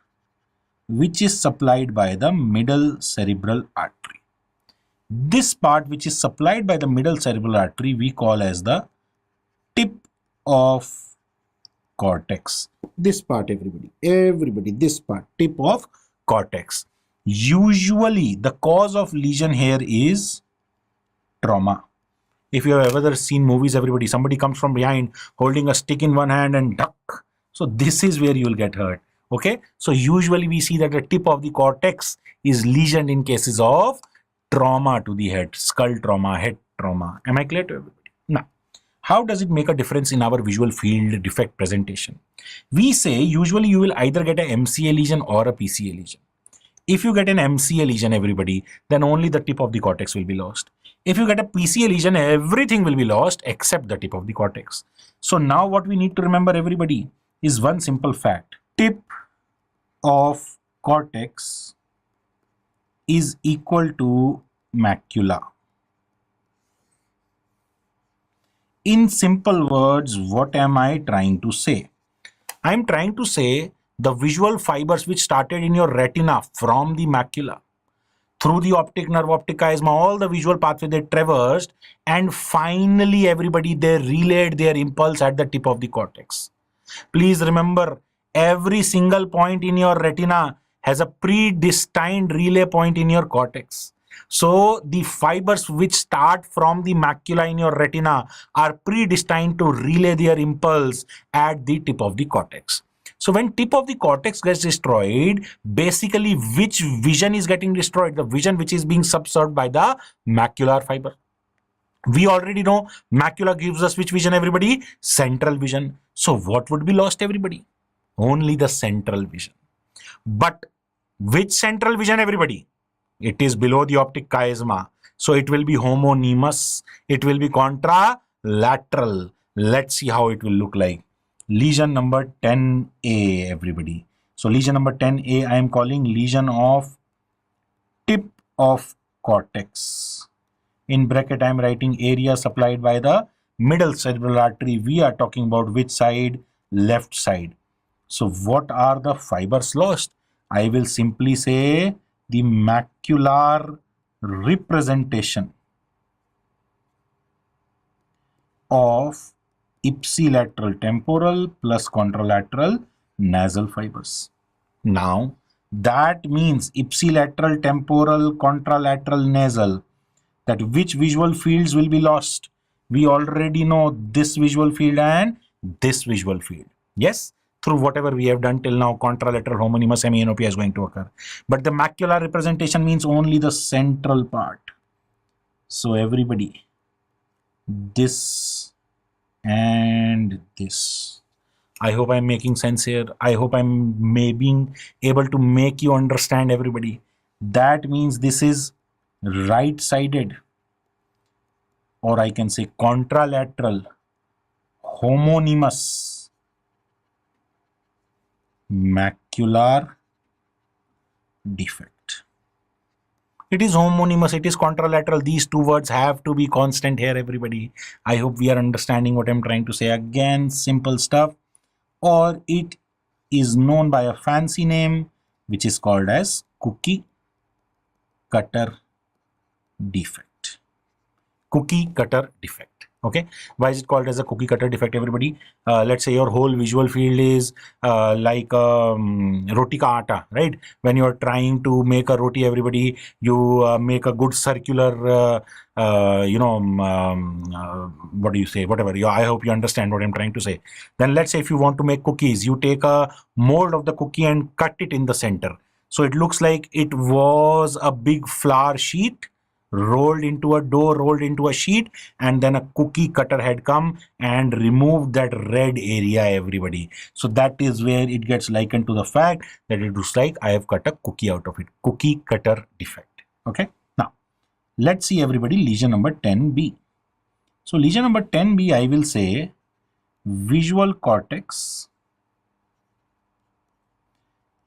which is supplied by the middle cerebral artery. This part which is supplied by the middle cerebral artery we call as the tip of cortex. This part, everybody, this part, tip of cortex. Usually the cause of lesion here is trauma. If you have ever seen movies, everybody, somebody comes from behind holding a stick in one hand and duck. So this is where you will get hurt. Okay. So usually we see that the tip of the cortex is lesioned in cases of trauma to the head, skull trauma, head trauma. Am I clear to everybody? Now, how does it make a difference in our visual field defect presentation? We say usually you will either get a MCA lesion or a PCA lesion. If you get an MCA lesion, everybody, then only the tip of the cortex will be lost. If you get a PCA lesion, everything will be lost except the tip of the cortex. So now what we need to remember, everybody, is one simple fact. Tip of cortex is equal to macula. In simple words, what am I trying to say? I am trying to say the visual fibers which started in your retina from the macula through the optic nerve, optic chiasma, all the visual pathway they traversed, and finally everybody, they relayed their impulse at the tip of the cortex. Please remember, every single point in your retina has a predestined relay point in your cortex. So the fibers which start from the macula in your retina are predestined to relay their impulse at the tip of the cortex. So when tip of the cortex gets destroyed, basically which vision is getting destroyed? The vision which is being subserved by the macular fiber. We already know macula gives us which vision, everybody? Central vision. So what would be lost, everybody? Only the central vision. But which central vision, everybody? It is below the optic chiasma. So it will be homonymous. It will be contralateral. Let's see how it will look like. Lesion number 10A, everybody. So lesion number 10A, I am calling lesion of tip of cortex. In bracket, I am writing area supplied by the middle cerebral artery. We are talking about which side? Left side. So what are the fibers lost? I will simply say the macular representation of ipsilateral temporal plus contralateral nasal fibers. Now, that means ipsilateral temporal, contralateral nasal, that which visual fields will be lost? We already know this visual field and this visual field. Yes, through whatever we have done till now, contralateral homonymous hemianopia is going to occur. But the macular representation means only the central part. So everybody, this and this. I hope I'm making sense here. I hope I'm being able to make you understand, everybody. That means this is right-sided, or I can say contralateral homonymous macular defect. It is homonymous, it is contralateral. These two words have to be constant here, everybody. I hope we are understanding what I'm trying to say. Again, simple stuff. Or it is known by a fancy name which is called as cookie cutter defect. Cookie cutter defect. Okay, why is it called as a cookie cutter defect, everybody? Let's say your whole visual field is like roti ka atta, right? When you're trying to make a roti, everybody, you make a good circular what do you say, whatever. I hope you understand what I'm trying to say. Then let's say if you want to make cookies, you take a mold of the cookie and cut it in the center, so it looks like it was a big flour sheet rolled into a dough, rolled into a sheet, and then a cookie cutter had come and removed that red area, everybody. So that is where it gets likened to the fact that it looks like I have cut a cookie out of it. Cookie cutter defect. Okay, now let's see, everybody, lesion number 10B. So lesion number 10B, I will say visual cortex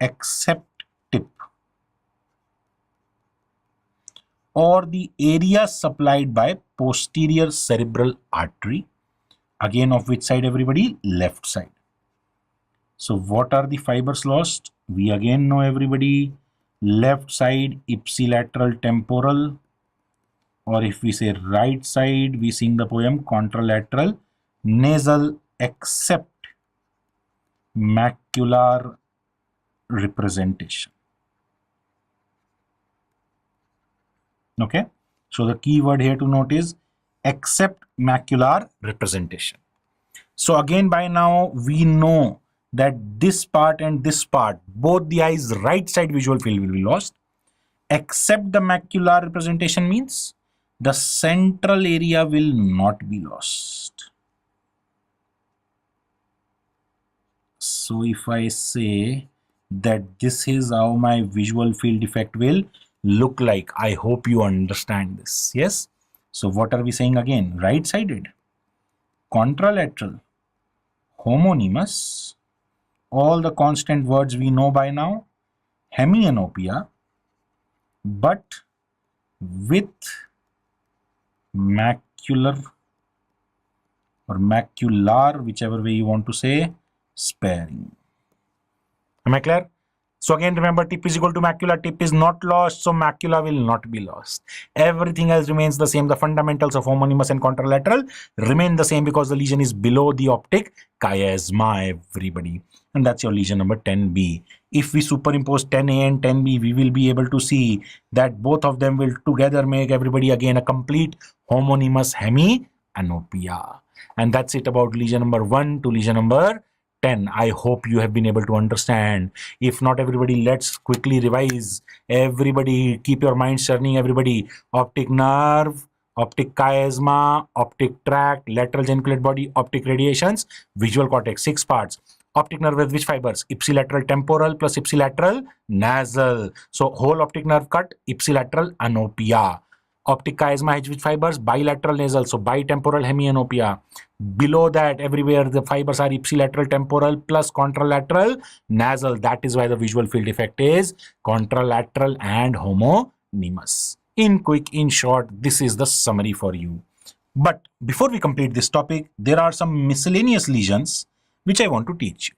except tip, or the area supplied by posterior cerebral artery. Again, of which side, everybody? Left side. So what are the fibers lost? We again know, everybody, left side ipsilateral temporal, or if we say right side, we sing the poem contralateral nasal except macular representation. Okay, so the key word here to note is except macular representation. So again, by now we know that this part and this part, both the eyes right side visual field will be lost, except the macular representation means the central area will not be lost. So if I say that this is how my visual field defect will look like, I hope you understand this. Yes, so what are we saying again? Right sided, contralateral, homonymous, all the constant words we know by now, hemianopia, but with macular or macular, whichever way you want to say, sparing. Am I clear? So again, remember, tip is equal to macula. Tip is not lost, so macula will not be lost. Everything else remains the same. The fundamentals of homonymous and contralateral remain the same because the lesion is below the optic chiasma, everybody. And that's your lesion number 10B. If we superimpose 10A and 10B, we will be able to see that both of them will together make, everybody, again a complete homonymous hemianopia. And that's it about lesion number 1 to lesion number 10. I hope you have been able to understand. If not, everybody, let's quickly revise. Everybody, keep your mind churning, everybody. Optic nerve, optic chiasma, optic tract, lateral geniculate body, optic radiations, visual cortex, 6 parts. Optic nerve with which fibers? Ipsilateral temporal plus ipsilateral nasal. So whole optic nerve cut, ipsilateral anopia. Optic chiasma has which fibers? Bilateral nasal, so bitemporal hemianopia. Below that, everywhere the fibers are ipsilateral temporal plus contralateral nasal. That is why the visual field defect is contralateral and homonymous. In quick, in short, this is the summary for you. But before we complete this topic, there are some miscellaneous lesions which I want to teach you.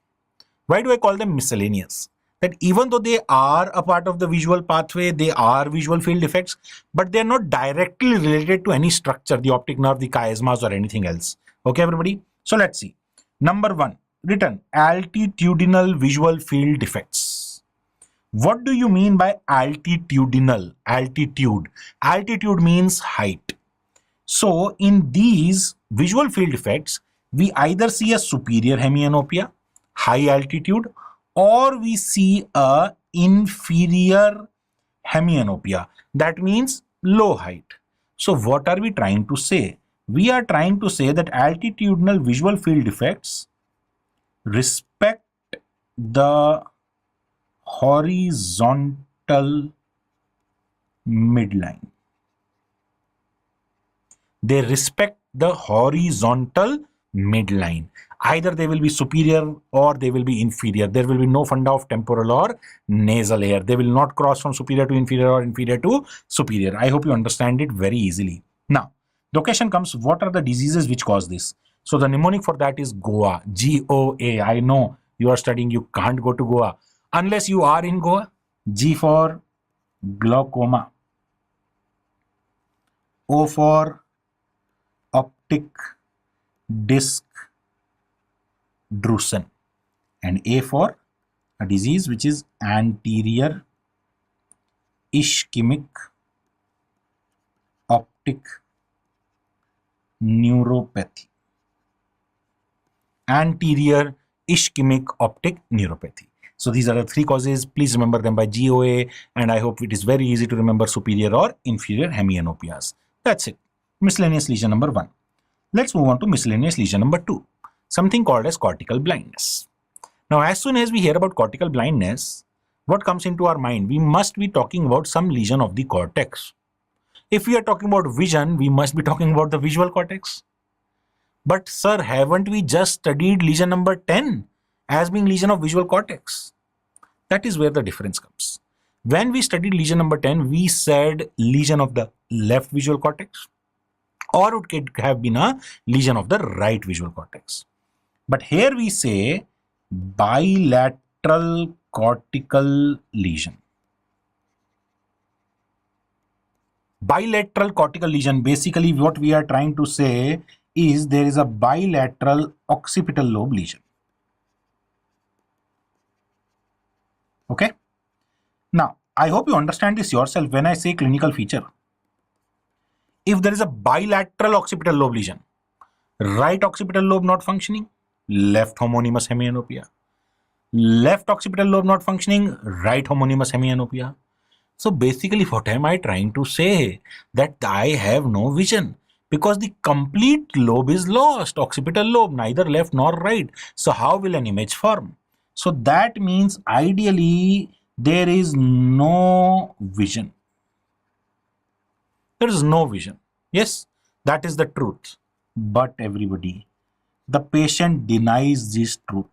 Why do I call them miscellaneous? That even though they are a part of the visual pathway, they are visual field defects, but they are not directly related to any structure, the optic nerve, the chiasmas, or anything else. Okay, everybody? So let's see. Number 1, written altitudinal visual field defects. What do you mean by altitudinal? Altitude. Altitude means height. So in these visual field defects, we either see a superior hemianopia, high altitude, or we see a inferior hemianopia. That means low height. So what are we trying to say? We are trying to say that altitudinal visual field defects respect the horizontal midline. They respect the horizontal midline. Either they will be superior or they will be inferior. There will be no funda of temporal or nasal hair. They will not cross from superior to inferior or inferior to superior. I hope you understand it very easily. Now, the question comes, what are the diseases which cause this? So the mnemonic for that is Goa, G-O-A. I know you are studying, you can't go to Goa unless you are in Goa. G for glaucoma, O for optic disc drusen, and A for a disease which is anterior ischemic optic neuropathy. Anterior ischemic optic neuropathy. So these are the 3 causes. Please remember them by GOA, and I hope it is very easy to remember superior or inferior hemianopias. That's it. Miscellaneous lesion number 1. Let's move on to miscellaneous lesion number 2. Something called as cortical blindness. Now, as soon as we hear about cortical blindness, what comes into our mind? We must be talking about some lesion of the cortex. If we are talking about vision, we must be talking about the visual cortex. But sir, haven't we just studied lesion number 10 as being lesion of visual cortex? That is where the difference comes. When we studied lesion number 10, we said lesion of the left visual cortex, or it could have been a lesion of the right visual cortex. But here we say bilateral cortical lesion. Bilateral cortical lesion, basically what we are trying to say is there is a bilateral occipital lobe lesion. Okay? Now, I hope you understand this yourself when I say clinical feature. If there is a bilateral occipital lobe lesion, right occipital lobe not functioning, left homonymous hemianopia. Left occipital lobe not functioning, right homonymous hemianopia. So basically what am I trying to say? That I have no vision because the complete lobe is lost, occipital lobe, neither left nor right. So how will an image form? So that means ideally there is no vision. There is no vision. Yes, that is the truth. But everybody, the patient denies this truth,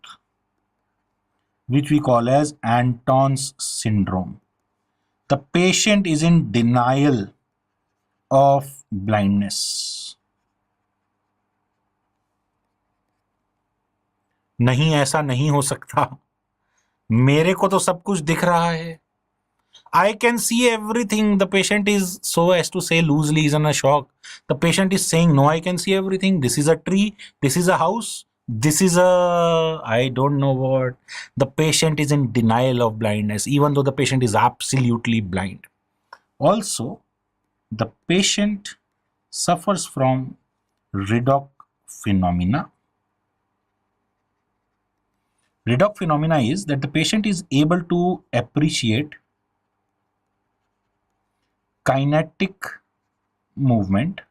which we call as Anton's syndrome. The patient is in denial of blindness. नहीं, ऐसा नहीं हो सकता. मेरे को तो सब कुछ दिख रहा है. I can see everything. The patient is, so as to say loosely, is in a shock. The patient is saying, no, I can see everything. This is a tree. This is a house. This is a, I don't know what. The patient is in denial of blindness, even though the patient is absolutely blind. Also, the patient suffers from redox phenomena. Redox phenomena is that the patient is able to appreciate kinetic movement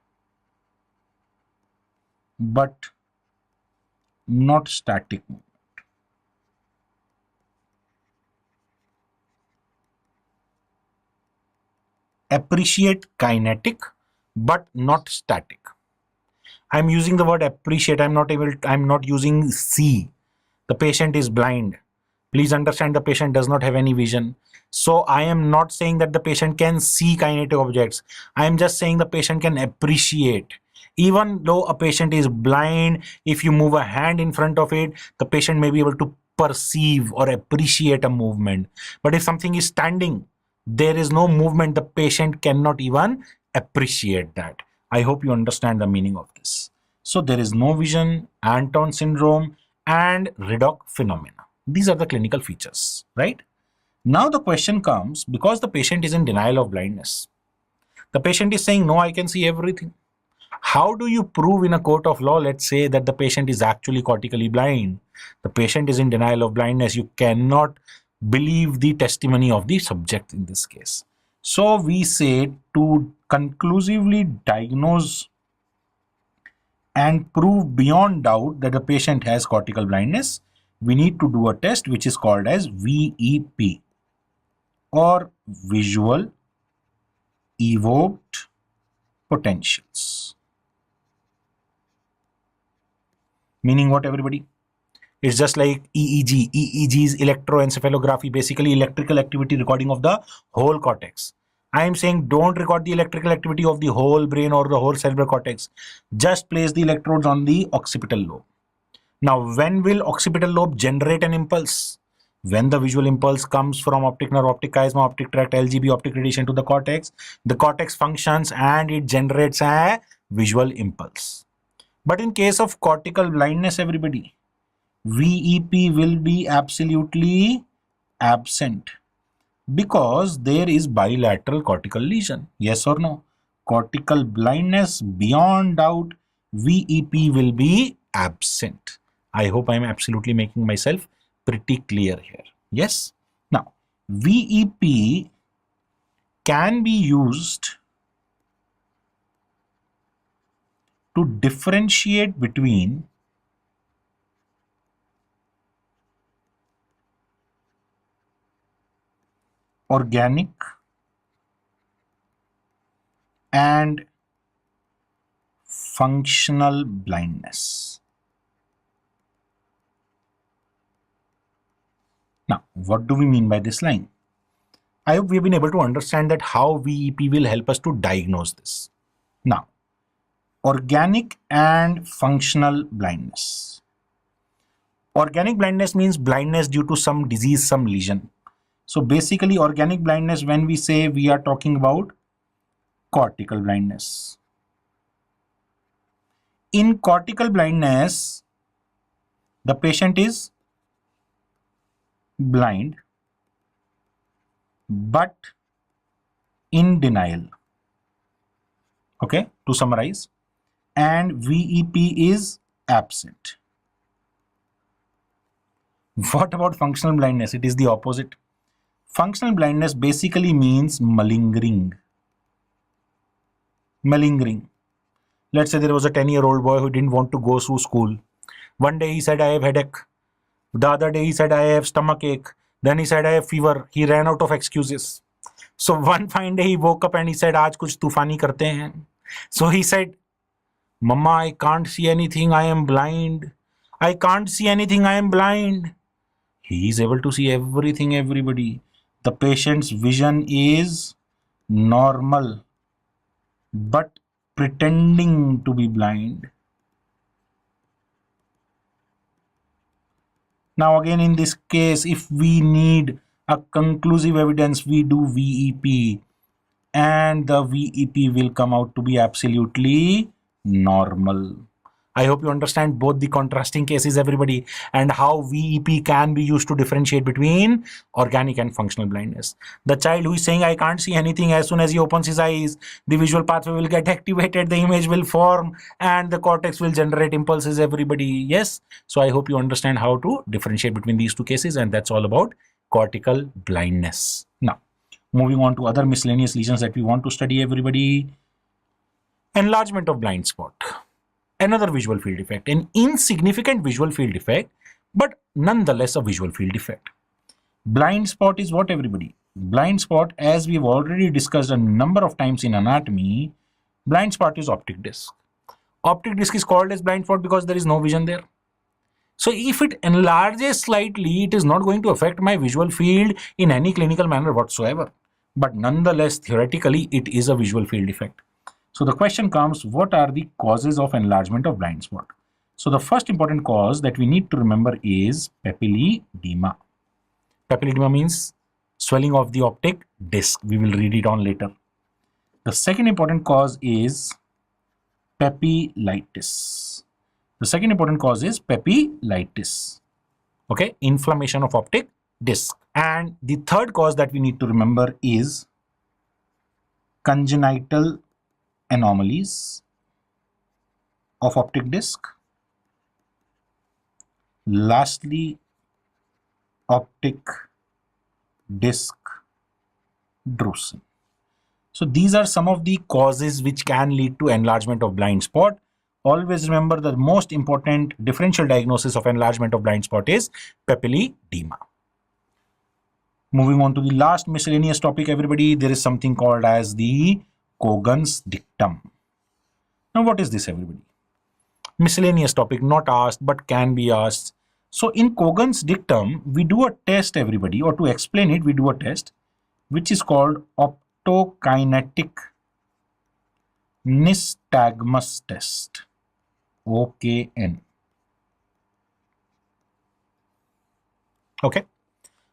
but not static movement. Appreciate kinetic but not static. I'm using the word appreciate. I'm not using see. The patient is blind. Please understand, the patient does not have any vision. So I am not saying that the patient can see kinetic objects. I am just saying the patient can appreciate. Even though a patient is blind, if you move a hand in front of it, the patient may be able to perceive or appreciate a movement. But if something is standing, there is no movement, the patient cannot even appreciate that. I hope you understand the meaning of this. So there is no vision, Anton syndrome, and redox phenomena. These are the clinical features, right? Now the question comes, because the patient is in denial of blindness, the patient is saying, no, I can see everything. How do you prove in a court of law, let's say, that the patient is actually cortically blind? The patient is in denial of blindness. You cannot believe the testimony of the subject in this case. So we say, to conclusively diagnose and prove beyond doubt that the patient has cortical blindness, we need to do a test which is called as VEP, or visual evoked potentials. Meaning what, everybody? It's just like EEG. EEG is electroencephalography, basically electrical activity recording of the whole cortex. I am saying don't record the electrical activity of the whole brain or the whole cerebral cortex. Just place the electrodes on the occipital lobe. Now, when will occipital lobe generate an impulse? When the visual impulse comes from optic nerve, optic chiasma, optic tract, LGB, optic radiation to the cortex functions and it generates a visual impulse. But in case of cortical blindness, everybody, VEP will be absolutely absent because there is bilateral cortical lesion. Yes or no? Cortical blindness, beyond doubt, VEP will be absent. I hope I am absolutely making myself pretty clear here. Yes? Now, VEP can be used to differentiate between organic and functional blindness. Now, what do we mean by this line? I hope we have been able to understand that how VEP will help us to diagnose this. Now, organic and functional blindness. Organic blindness means blindness due to some disease, some lesion. So basically, organic blindness, when we say, we are talking about cortical blindness. In cortical blindness, the patient is blind but in denial. Okay, to summarize, and VEP is absent. What about functional blindness? It is the opposite. Functional blindness basically means malingering. Malingering. Let's say there was a 10-year-old boy who didn't want to go through school. One day he said, I have headache. The other day he said, I have stomach ache. Then he said, I have fever. He ran out of excuses. So one fine day he woke up and he said, आज कुछ तूफानी करते हैं. So he said, Mama, I can't see anything. I am blind. I can't see anything. I am blind. He is able to see everything, everybody. The patient's vision is normal, but pretending to be blind. Now again, in this case, if we need a conclusive evidence, we do VEP, and the VEP will come out to be absolutely normal. I hope you understand both the contrasting cases, everybody, and how VEP can be used to differentiate between organic and functional blindness. The child who is saying, I can't see anything, as soon as he opens his eyes, the visual pathway will get activated, the image will form, and the cortex will generate impulses, everybody. Yes? So I hope you understand how to differentiate between these two cases, and that's all about cortical blindness. Now, moving on to other miscellaneous lesions that we want to study, everybody. Enlargement of blind spot. Another visual field defect, an insignificant visual field defect, but nonetheless a visual field defect. Blind spot is what, everybody? Blind spot, as we've already discussed a number of times in anatomy, blind spot is optic disc. Optic disc is called as blind spot because there is no vision there. So if it enlarges slightly, it is not going to affect my visual field in any clinical manner whatsoever. But nonetheless, theoretically, it is a visual field defect. So the question comes, what are the causes of enlargement of blind spot? So the first important cause that we need to remember is papilledema. Papilledema means swelling of the optic disc. We will read it on later. The second important cause is papillitis. The second important cause is papillitis. Okay, inflammation of optic disc. And the third cause that we need to remember is congenital anomalies of optic disc. Lastly, optic disc drusen. So these are some of the causes which can lead to enlargement of blind spot. Always remember the most important differential diagnosis of enlargement of blind spot is papilledema. Moving on to the last miscellaneous topic, everybody, there is something called as the Cogan's dictum. Now what is this, everybody? Miscellaneous topic, not asked but can be asked. So in Cogan's dictum, we do a test, everybody, or to explain it, we do a test which is called optokinetic nystagmus test. OKN. Okay.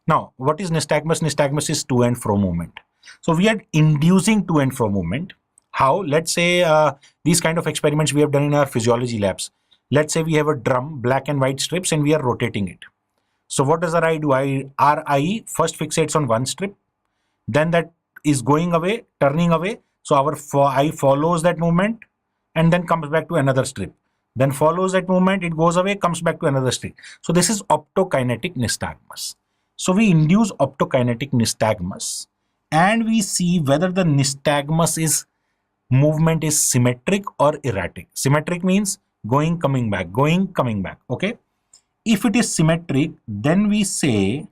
Now, what is nystagmus? Nystagmus is to and fro movement. So we are inducing to and fro movement. How? Let's say these kind of experiments we have done in our physiology labs. Let's say we have a drum, black and white strips, and we are rotating it. So what does our eye do? Our eye first fixates on one strip, then that is going away, turning away. So our eye follows that movement and then comes back to another strip. Then follows that movement, it goes away, comes back to another strip. So this is optokinetic nystagmus. So we induce optokinetic nystagmus and we see whether the nystagmus movement is symmetric or erratic. Symmetric means going, coming back, going, coming back. Okay. If it is symmetric, then we say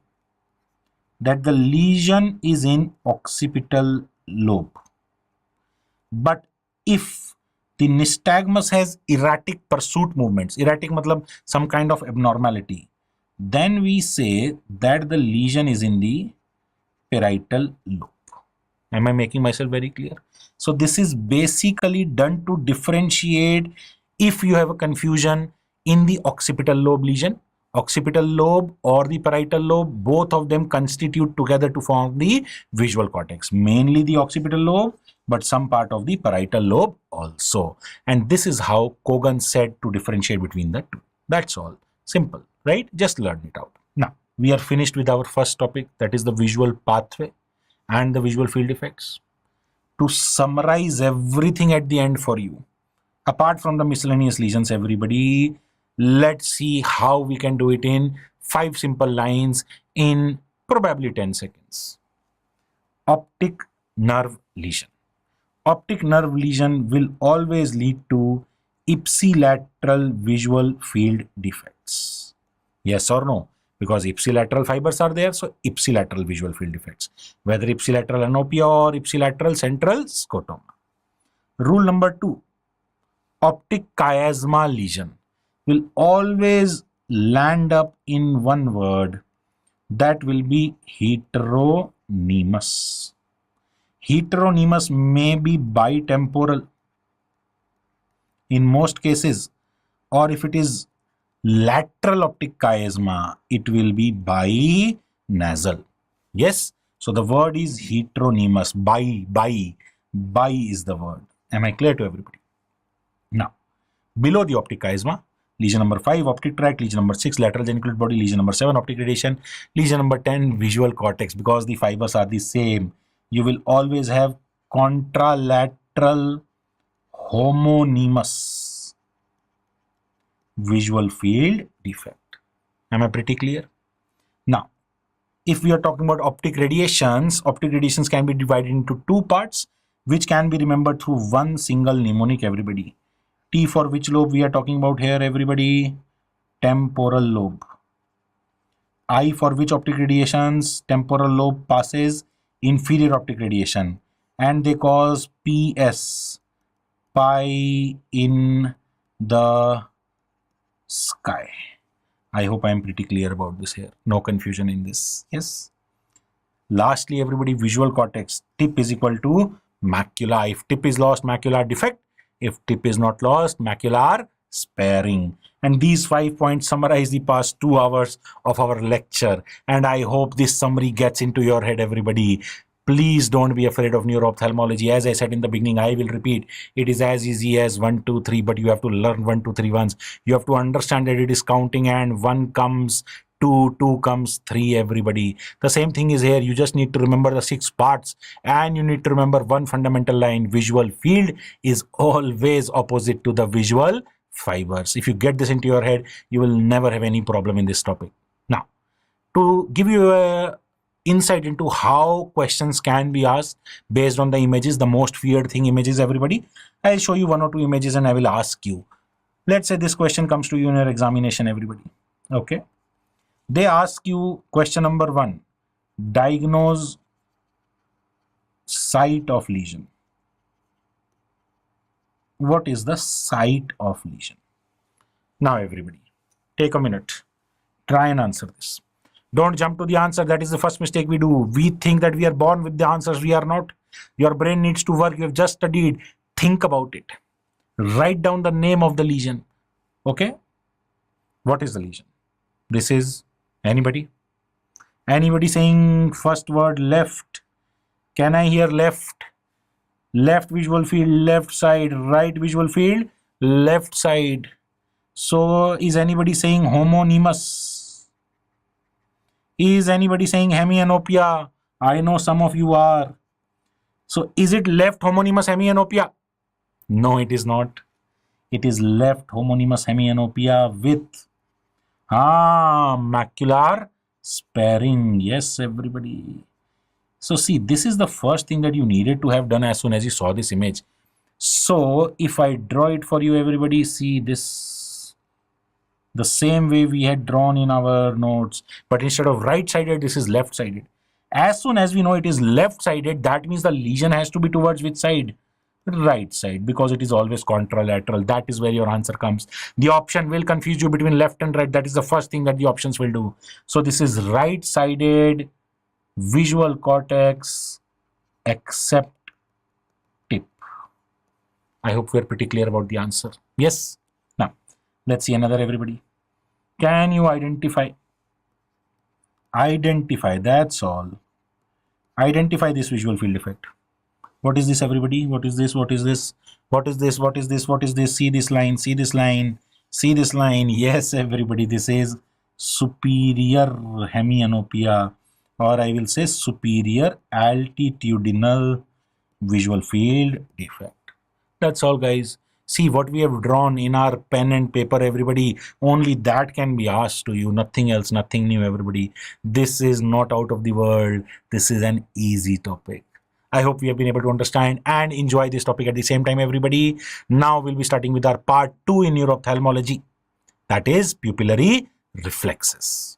that the lesion is in occipital lobe. But if the nystagmus has erratic pursuit movements, erratic matlab some kind of abnormality, then we say that the lesion is in the parietal lobe. Am I making myself very clear? So this is basically done to differentiate if you have a confusion in the occipital lobe lesion. Occipital lobe or the parietal lobe, both of them constitute together to form the visual cortex. Mainly the occipital lobe, but some part of the parietal lobe also. And this is how Cogan said to differentiate between the two. That's all. Simple, right? Just learn it out. Now, we are finished with our first topic, that is the visual pathway and the visual field effects. To summarize everything at the end for you, apart from the miscellaneous lesions, everybody, let's see how we can do it in 5 simple lines in probably 10 seconds. Optic nerve lesion. Optic nerve lesion will always lead to ipsilateral visual field defects. Yes or no? Because ipsilateral fibers are there, so ipsilateral visual field defects. Whether ipsilateral anopia or ipsilateral central scotoma. Rule number 2. Optic chiasma lesion will always land up in one word, that will be heteronemus. Heteronemus may be bitemporal in most cases, or if it is Lateral optic chiasma, it will be binasal. Yes, so the word is heteronymous. Bi is the word. Am I clear to everybody? Now, below the optic chiasma, lesion number 5, optic tract, lesion number 6, lateral geniculate body, lesion number 7, optic radiation, lesion number 10, visual cortex. Because the fibers are the same, you will always have contralateral homonymous visual field defect. Am I pretty clear? Now, if we are talking about optic radiations can be divided into two parts, which can be remembered through one single mnemonic, everybody. T for which lobe we are talking about here, everybody? Temporal lobe. I for which optic radiations? Temporal lobe passes inferior optic radiation, and they cause PS, pi in the sky. I hope I am pretty clear about this here. No confusion in this. Yes. Lastly, everybody, visual cortex. Tip is equal to macula. If tip is lost, macular defect. If tip is not lost, macular sparing. And these 5 points summarize the past 2 hours of our lecture. And I hope this summary gets into your head, everybody. Please don't be afraid of neuro-ophthalmology. As I said in the beginning, I will repeat, it is as easy as 1, 2, 3, but you have to learn 1, 2, 3 once. You have to understand that it is counting, and 1 comes 2, 2 comes 3, everybody. The same thing is here. You just need to remember the 6 parts, and you need to remember one fundamental line. Visual field is always opposite to the visual fibers. If you get this into your head, you will never have any problem in this topic. Now, to give you a insight into how questions can be asked based on the images, the most feared thing images, everybody, I'll show you 1 or 2 images and I will ask you. Let's say this question comes to you in your examination, everybody. Okay. They ask you question number 1, diagnose site of lesion. What is the site of lesion? Now, everybody, take a minute. Try and answer this. Don't jump to the answer. That is the first mistake we do. We think that we are born with the answers. We are not. Your brain needs to work. You have just studied. Think about it. Write down the name of the lesion. Okay? What is the lesion? This is anybody? Anybody saying first word left? Can I hear left? Left visual field, left side. Right visual field, left side. So is anybody saying homonymous? Is anybody saying hemianopia? I know some of you are. So is it left homonymous hemianopia? No, it is not. It is left homonymous hemianopia with macular sparing. Yes, everybody. So see, this is the first thing that you needed to have done as soon as you saw this image. So if I draw it for you, everybody, see this. The same way we had drawn in our notes, but instead of right-sided, this is left-sided. As soon as we know it is left-sided, that means the lesion has to be towards which side? Right side, because it is always contralateral. That is where your answer comes. The option will confuse you between left and right. That is the first thing that the options will do. So this is right-sided visual cortex except tip. I hope we are pretty clear about the answer. Yes. Now, let's see another, everybody. Can you identify? Identify, that's all. Identify this visual field defect. What is this, everybody? What is this? What is this? What is this? What is this? What is this? See this line, see this line, see this line. Yes, everybody, this is superior hemianopia, or I will say superior altitudinal visual field defect. That's all, guys. See what we have drawn in our pen and paper, everybody. Only that can be asked to you. Nothing else, nothing new, everybody. This is not out of the world. This is an easy topic. I hope we have been able to understand and enjoy this topic at the same time, everybody. Now we'll be starting with our part 2 in neuro-ophthalmology. That is pupillary reflexes.